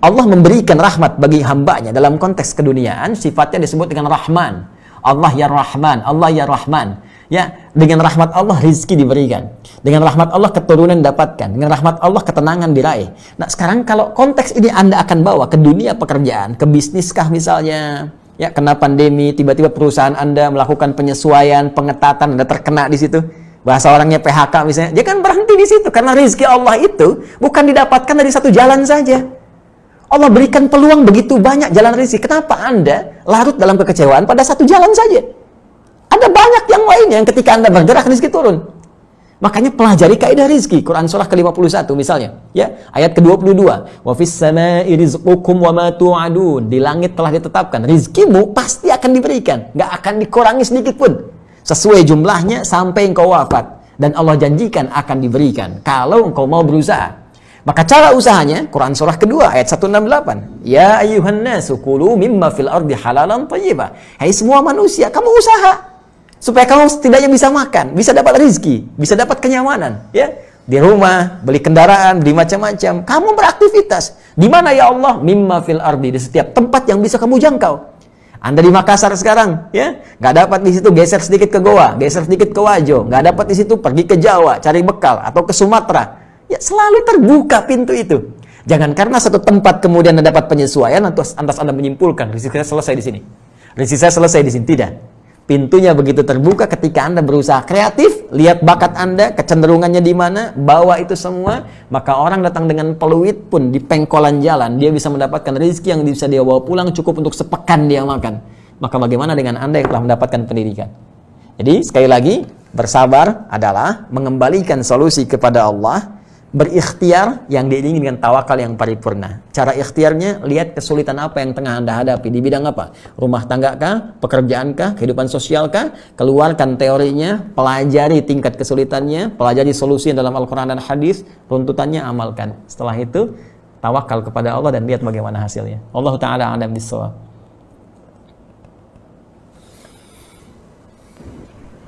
Allah memberikan rahmat bagi hambanya dalam konteks keduniaan, sifatnya disebut dengan Rahman. Allah ya Rahman, Allah ya Rahman. Ya, dengan rahmat Allah rizki diberikan. Dengan rahmat Allah keturunan didapatkan. Dengan rahmat Allah ketenangan diraih. Nah, sekarang kalau konteks ini Anda akan bawa ke dunia pekerjaan, ke bisnis kah misalnya, ya, kena pandemi, tiba-tiba perusahaan Anda melakukan penyesuaian, pengetatan, Anda terkena di situ. Bahasa orangnya PHK misalnya, dia kan berhenti di situ karena rizki Allah itu bukan didapatkan dari satu jalan saja. Allah berikan peluang begitu banyak jalan rizki. Kenapa Anda larut dalam kekecewaan pada satu jalan saja? Ada banyak yang lainnya yang ketika Anda bergerak rizki turun. Makanya pelajari kaidah rizki. Quran surah ke-51 misalnya, ya, ayat ke-22. Wa fis samaa'i rizqukum wa ma tu'adun. Di langit telah ditetapkan rizkimu pasti akan diberikan, nggak akan dikurangi sedikit pun. Sesuai jumlahnya sampai engkau wafat, dan Allah janjikan akan diberikan kalau engkau mau berusaha. Maka cara usahanya, Quran surah kedua ayat 168. Ya ayyuhan nasu kulu mimma fil ardi halalan thayyiba. Hai semua manusia, kamu usaha supaya kamu setidaknya bisa makan, bisa dapat rezeki, bisa dapat kenyamanan, ya. Di rumah, beli kendaraan, beli macam-macam. Kamu beraktivitas. Di mana ya Allah? Mimma fil ardi, di setiap tempat yang bisa kamu jangkau. Anda di Makassar sekarang, ya, nggak dapat di situ, geser sedikit ke Goa, geser sedikit ke Wajo, nggak dapat di situ, pergi ke Jawa, cari bekal, atau ke Sumatera. Ya, selalu terbuka pintu itu. Jangan karena satu tempat kemudian Anda dapat penyesuaian, lantas Anda menyimpulkan rezeki saya selesai di sini. Rezeki saya selesai di sini. Tidak.
Pintunya begitu terbuka ketika Anda berusaha kreatif, lihat bakat Anda, kecenderungannya di mana, bawa itu semua, maka orang datang dengan peluit pun di pengkolan jalan, dia bisa mendapatkan rezeki yang bisa dia bawa pulang cukup untuk sepekan dia makan. Maka bagaimana dengan Anda yang telah mendapatkan pendidikan? Jadi sekali lagi, bersabar adalah mengembalikan solusi kepada Allah, berikhtiar yang diiringi dengan tawakal yang paripurna. Cara ikhtiarnya, lihat kesulitan apa yang tengah Anda hadapi, di bidang apa? Rumah tangga kah? Pekerjaan kah? Kehidupan sosial kah? Keluarkan teorinya, pelajari tingkat kesulitannya, pelajari solusi dalam Al-Quran dan Hadis, runtutannya amalkan. Setelah itu, tawakal kepada Allah dan lihat bagaimana hasilnya. Allah Ta'ala a'lam bishawab.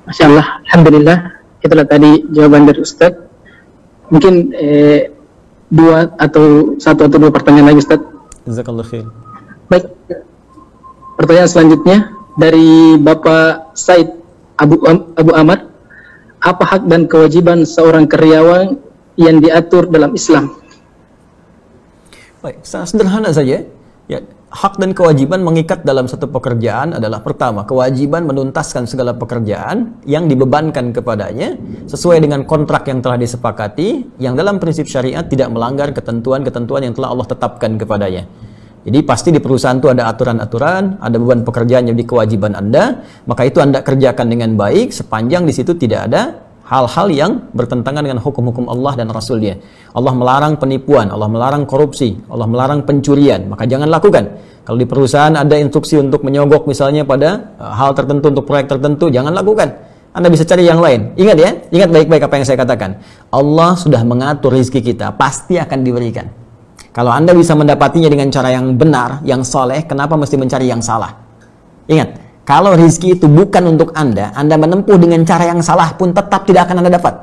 Masya Allah, Alhamdulillah. Itulah tadi jawaban dari Ustadz. Mungkin satu atau dua pertanyaan lagi, Ustaz.
Jazakallahu khair.
Baik. Pertanyaan selanjutnya dari Bapak Said Abu Amar. Apa hak dan kewajiban seorang karyawan yang diatur dalam Islam?
Baik, sangat sederhana saja. Ya, hak dan kewajiban mengikat dalam satu pekerjaan adalah pertama, kewajiban menuntaskan segala pekerjaan yang dibebankan kepadanya sesuai dengan kontrak yang telah disepakati, yang dalam prinsip syariat tidak melanggar ketentuan-ketentuan yang telah Allah tetapkan kepadanya. Jadi pasti di perusahaan itu ada aturan-aturan, ada beban pekerjaan yang di kewajiban Anda, maka itu Anda kerjakan dengan baik sepanjang di situ tidak ada hal-hal yang bertentangan dengan hukum-hukum Allah dan Rasul-Nya. Allah melarang penipuan, Allah melarang korupsi, Allah melarang pencurian, maka jangan lakukan. Kalau di perusahaan ada instruksi untuk menyogok misalnya pada hal tertentu untuk proyek tertentu, jangan lakukan. Anda bisa cari yang lain. Ingat ya, ingat baik-baik apa yang saya katakan. Allah sudah mengatur rezeki kita, pasti akan diberikan. Kalau Anda bisa mendapatinya dengan cara yang benar, yang soleh, kenapa mesti mencari yang salah? Ingat, kalau rezeki itu bukan untuk Anda menempuh dengan cara yang salah pun tetap tidak akan Anda dapat.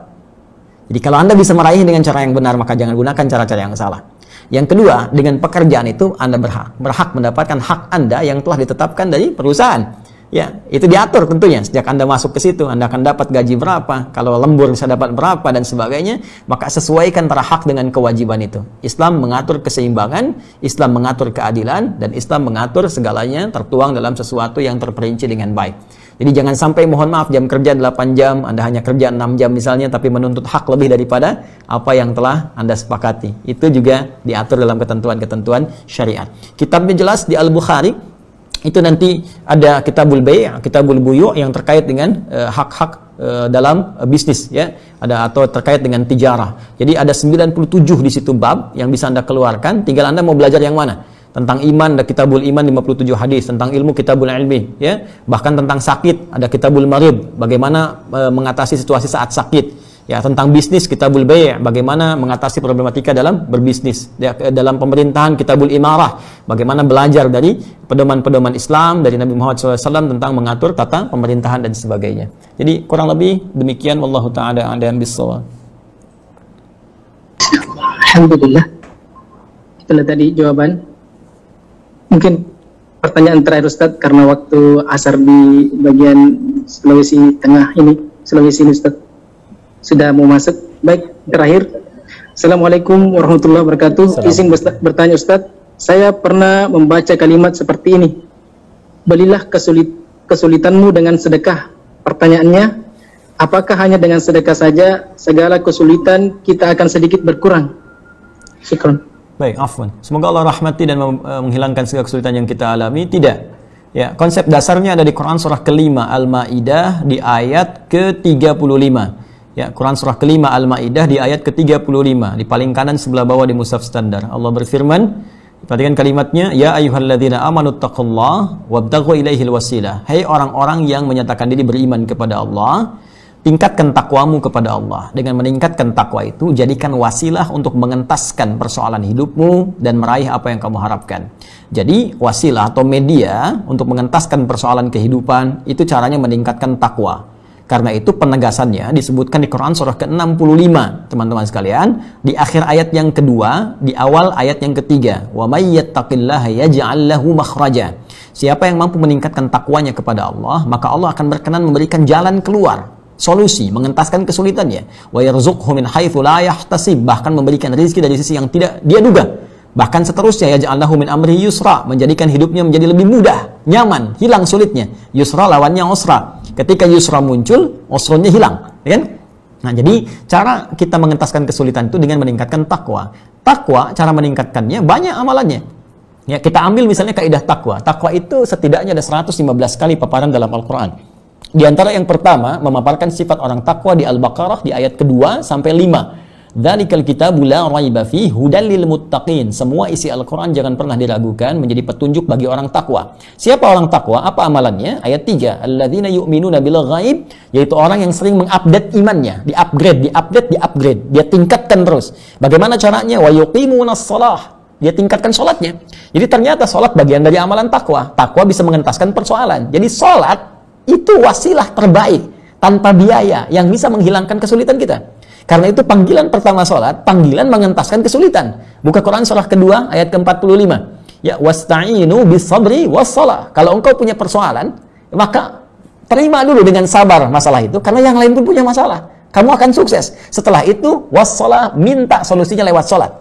Jadi kalau Anda bisa meraih dengan cara yang benar, maka jangan gunakan cara-cara yang salah. Yang kedua, dengan pekerjaan itu Anda berhak mendapatkan hak Anda yang telah ditetapkan dari perusahaan. Ya, itu diatur tentunya. Sejak Anda masuk ke situ, Anda akan dapat gaji berapa, kalau lembur bisa dapat berapa, dan sebagainya. Maka sesuaikan antara hak dengan kewajiban itu. Islam mengatur keseimbangan, Islam mengatur keadilan, dan Islam mengatur segalanya tertuang dalam sesuatu yang terperinci dengan baik. Jadi jangan sampai, mohon maaf, jam kerja 8 jam, Anda hanya kerja 6 jam misalnya, tapi menuntut hak lebih daripada apa yang telah Anda sepakati. Itu juga diatur dalam ketentuan-ketentuan syariat. Kitabnya jelas di Al-Bukhari. Itu nanti ada kitabul bay', kitabul buyu' yang terkait dengan hak-hak dalam bisnis ya. Ada atau terkait dengan tijarah. Jadi ada 97 di situ bab yang bisa Anda keluarkan, tinggal Anda mau belajar yang mana. Tentang iman ada kitabul iman 57 hadis, tentang ilmu kitabul ilmi ya. Bahkan tentang sakit ada kitabul marid, bagaimana mengatasi situasi saat sakit. Ya, tentang bisnis kitabul bay', bagaimana mengatasi problematika dalam berbisnis. Ya, dalam pemerintahan kitabul imarah, bagaimana belajar dari pedoman-pedoman Islam dari Nabi Muhammad SAW tentang mengatur tata pemerintahan dan sebagainya. Jadi kurang lebih demikian, wallahu ta'ala a'lam bishawab.
Alhamdulillah. Itulah tadi jawaban. Mungkin pertanyaan terakhir Ustaz, karena waktu asar di bagian Sulawesi Tengah ini, Sulawesi ini Ustaz sudah mau masuk. Baik, terakhir. Assalamualaikum warahmatullahi wabarakatuh. Izin bertanya Ustaz, saya pernah membaca kalimat seperti ini. Belilah kesulitanmu dengan sedekah. Pertanyaannya, apakah hanya dengan sedekah saja segala kesulitan kita akan sedikit berkurang? Syukran.
Baik, afwan. Semoga Allah rahmati dan menghilangkan segala kesulitan yang kita alami. Tidak. Ya, konsep dasarnya ada di Quran surah kelima Al-Maidah di ayat ke-35. Ya, Quran surah kelima Al-Maidah di ayat ke-35 di paling kanan sebelah bawah di mushaf standar. Allah berfirman, perhatikan kalimatnya, ya ayyuhalladzina amanu taqullaha wabtaghu ilaihil wasilah. Hai orang-orang yang menyatakan diri beriman kepada Allah, tingkatkan takwamu kepada Allah. Dengan meningkatkan takwa itu, jadikan wasilah untuk mengentaskan persoalan hidupmu dan meraih apa yang kamu harapkan. Jadi wasilah atau media untuk mengentaskan persoalan kehidupan itu caranya meningkatkan takwa. Karena itu penegasannya disebutkan di Quran surah ke-65, teman-teman sekalian, di akhir ayat yang kedua, di awal ayat yang ketiga. Wa may yattaqillaha yaj'al lahu makhraja. Siapa yang mampu meningkatkan takwanya kepada Allah, maka Allah akan berkenan memberikan jalan keluar, solusi, mengentaskan kesulitannya. Wa yarzuqhu min haitsu la yahtasib, bahkan memberikan rezeki dari sisi yang tidak dia duga.
Bahkan seterusnya, yaj'alnahu min amrihi yusra, menjadikan hidupnya menjadi lebih mudah, nyaman, hilang sulitnya. Yusra lawannya usra. Ketika yusra muncul, usranya hilang, ya kan? Nah, jadi cara kita mengentaskan kesulitan itu dengan meningkatkan takwa. Takwa, cara meningkatkannya banyak amalannya. Ya, kita ambil misalnya kaidah takwa. Takwa itu setidaknya ada 115 kali paparan dalam Al-Qur'an. Di antara yang pertama, memaparkan sifat orang takwa di Al-Baqarah di ayat kedua sampai 5. Dzalikal kitabu la raiba fihi hudal lil muttaqin. Semua isi Al-Qur'an jangan pernah diragukan, menjadi petunjuk bagi orang takwa. Siapa orang takwa? Apa amalannya? Ayat 3. Alladzina yu'minuna bil ghaib, yaitu orang yang sering mengupdate imannya, diupgrade. Dia tingkatkan terus. Bagaimana caranya? Wa yuqimunas shalah. Dia tingkatkan sholatnya. Jadi ternyata sholat bagian dari amalan takwa. Takwa bisa mengentaskan persoalan. Jadi sholat itu wasilah terbaik tanpa biaya yang bisa menghilangkan kesulitan kita. Karena itu panggilan pertama sholat, panggilan mengentaskan kesulitan. Buka Quran surah kedua ayat ke-45. Ya, wasta'inu bis-sabri was-shalah. Kalau engkau punya persoalan, maka terima dulu dengan sabar masalah itu, karena yang lain pun punya masalah. Kamu akan sukses. Setelah itu was-shalah, minta solusinya lewat sholat.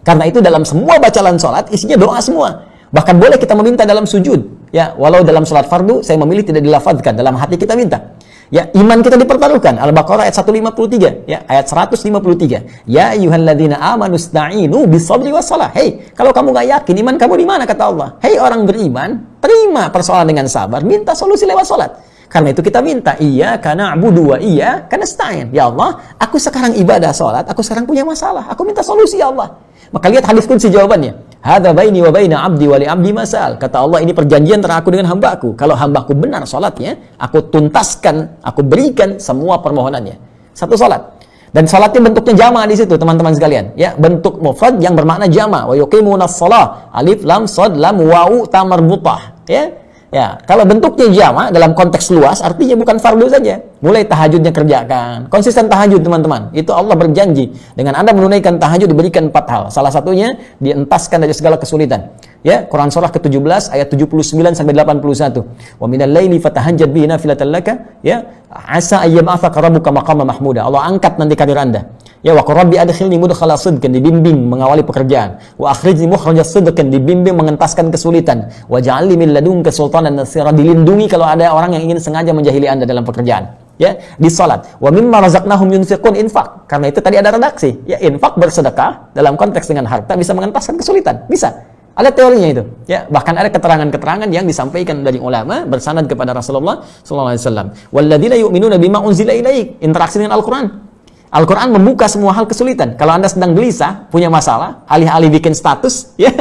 Karena itu dalam semua bacaan sholat isinya doa semua. Bahkan boleh kita meminta dalam sujud. Ya, walau dalam sholat fardu saya memilih tidak dilafadzkan, dalam hati kita minta. Ya, iman kita dipertaruhkan. Al-Baqarah ayat 153, ya, ayat 153. Ya ayyuhalladzina amanu ista'inu bis-sabri was-shalah. Hei, kalau kamu nggak yakin iman kamu di mana, kata Allah. Hei orang beriman, terima persoalan dengan sabar, minta solusi lewat salat. Karena itu kita minta, iyyaka na'budu wa iyyaka nasta'in. Ya Allah, aku sekarang ibadah salat, aku sekarang punya masalah, aku minta solusi ya Allah. Maka lihat hadis qudsi jawabannya. Hadza baini wa baina 'abdi wa li 'abdi masal. Kata Allah, ini perjanjian antara aku dengan hambaku. Kalau hambaku benar salatnya, aku tuntaskan, aku berikan semua permohonannya. Satu salat. Dan salatnya bentuknya jama' di situ, teman-teman sekalian. Ya, bentuk mufrad yang bermakna jama'. Wa yuqimunas shalah. Alif lam shad lam wawu ta marbutah. Ya. Ya, kalau bentuknya jama' dalam konteks luas artinya bukan fardu saja. Mulai tahajudnya kerjakan. Konsisten tahajud, teman-teman. Itu Allah berjanji dengan Anda menunaikan tahajud diberikan 4 hal. Salah satunya dientaskan dari segala kesulitan. Ya, Quran surah ke-17 ayat 79 sampai 81. Wa minal laili fatahajjad bihi nafilatan laka, ya, asa ayyab'atsaka rabbuka maqama mahmuda. Allah angkat nanti karir Anda. Ya, wa rabbi adkhilni mudkhala sidqin, dibimbing mengawali pekerjaan. Wa akhrijni mukhrajas sidqin, dibimbing mengentaskan kesulitan. Wa ja'alni min ladunka sultanan nasira, dilindungi kalau ada orang yang ingin sengaja menjahili Anda dalam pekerjaan. Ya, di salat. Wa mimma razaqnahum yunfiqun, infak. Karena itu tadi ada redaksi. Ya, infak, bersedekah dalam konteks dengan harta bisa mengentaskan kesulitan. Bisa. Ada teorinya itu. Ya, bahkan ada keterangan-keterangan yang disampaikan dari ulama bersanad kepada Rasulullah sallallahu alaihi wasallam. Walladzina yu'minuna bima unzila ilaik, interaksi dengan Al-Qur'an. Al-Quran membuka semua hal kesulitan. Kalau Anda sedang gelisah, punya masalah, alih-alih bikin status ya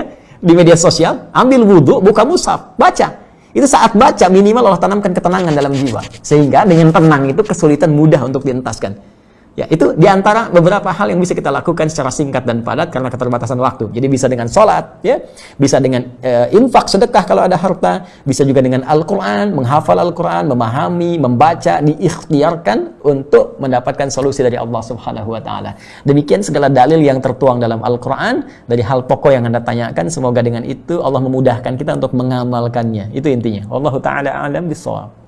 di media sosial, ambil wudhu, buka mushaf, baca. Itu saat baca minimal Allah tanamkan ketenangan dalam jiwa. Sehingga dengan tenang itu kesulitan mudah untuk dientaskan. Ya, itu diantara beberapa hal yang bisa kita lakukan secara singkat dan padat karena keterbatasan waktu. Jadi bisa dengan sholat, ya, bisa dengan infak, sedekah kalau ada harta, bisa juga dengan Al-Quran, menghafal Al-Quran, memahami, membaca, diikhtiarkan untuk mendapatkan solusi dari Allah Subhanahu Wa Taala. Demikian segala dalil yang tertuang dalam Al-Quran dari hal pokok yang Anda tanyakan. Semoga dengan itu Allah memudahkan kita untuk mengamalkannya. Itu intinya. Wallahu taala a'lam bishawab.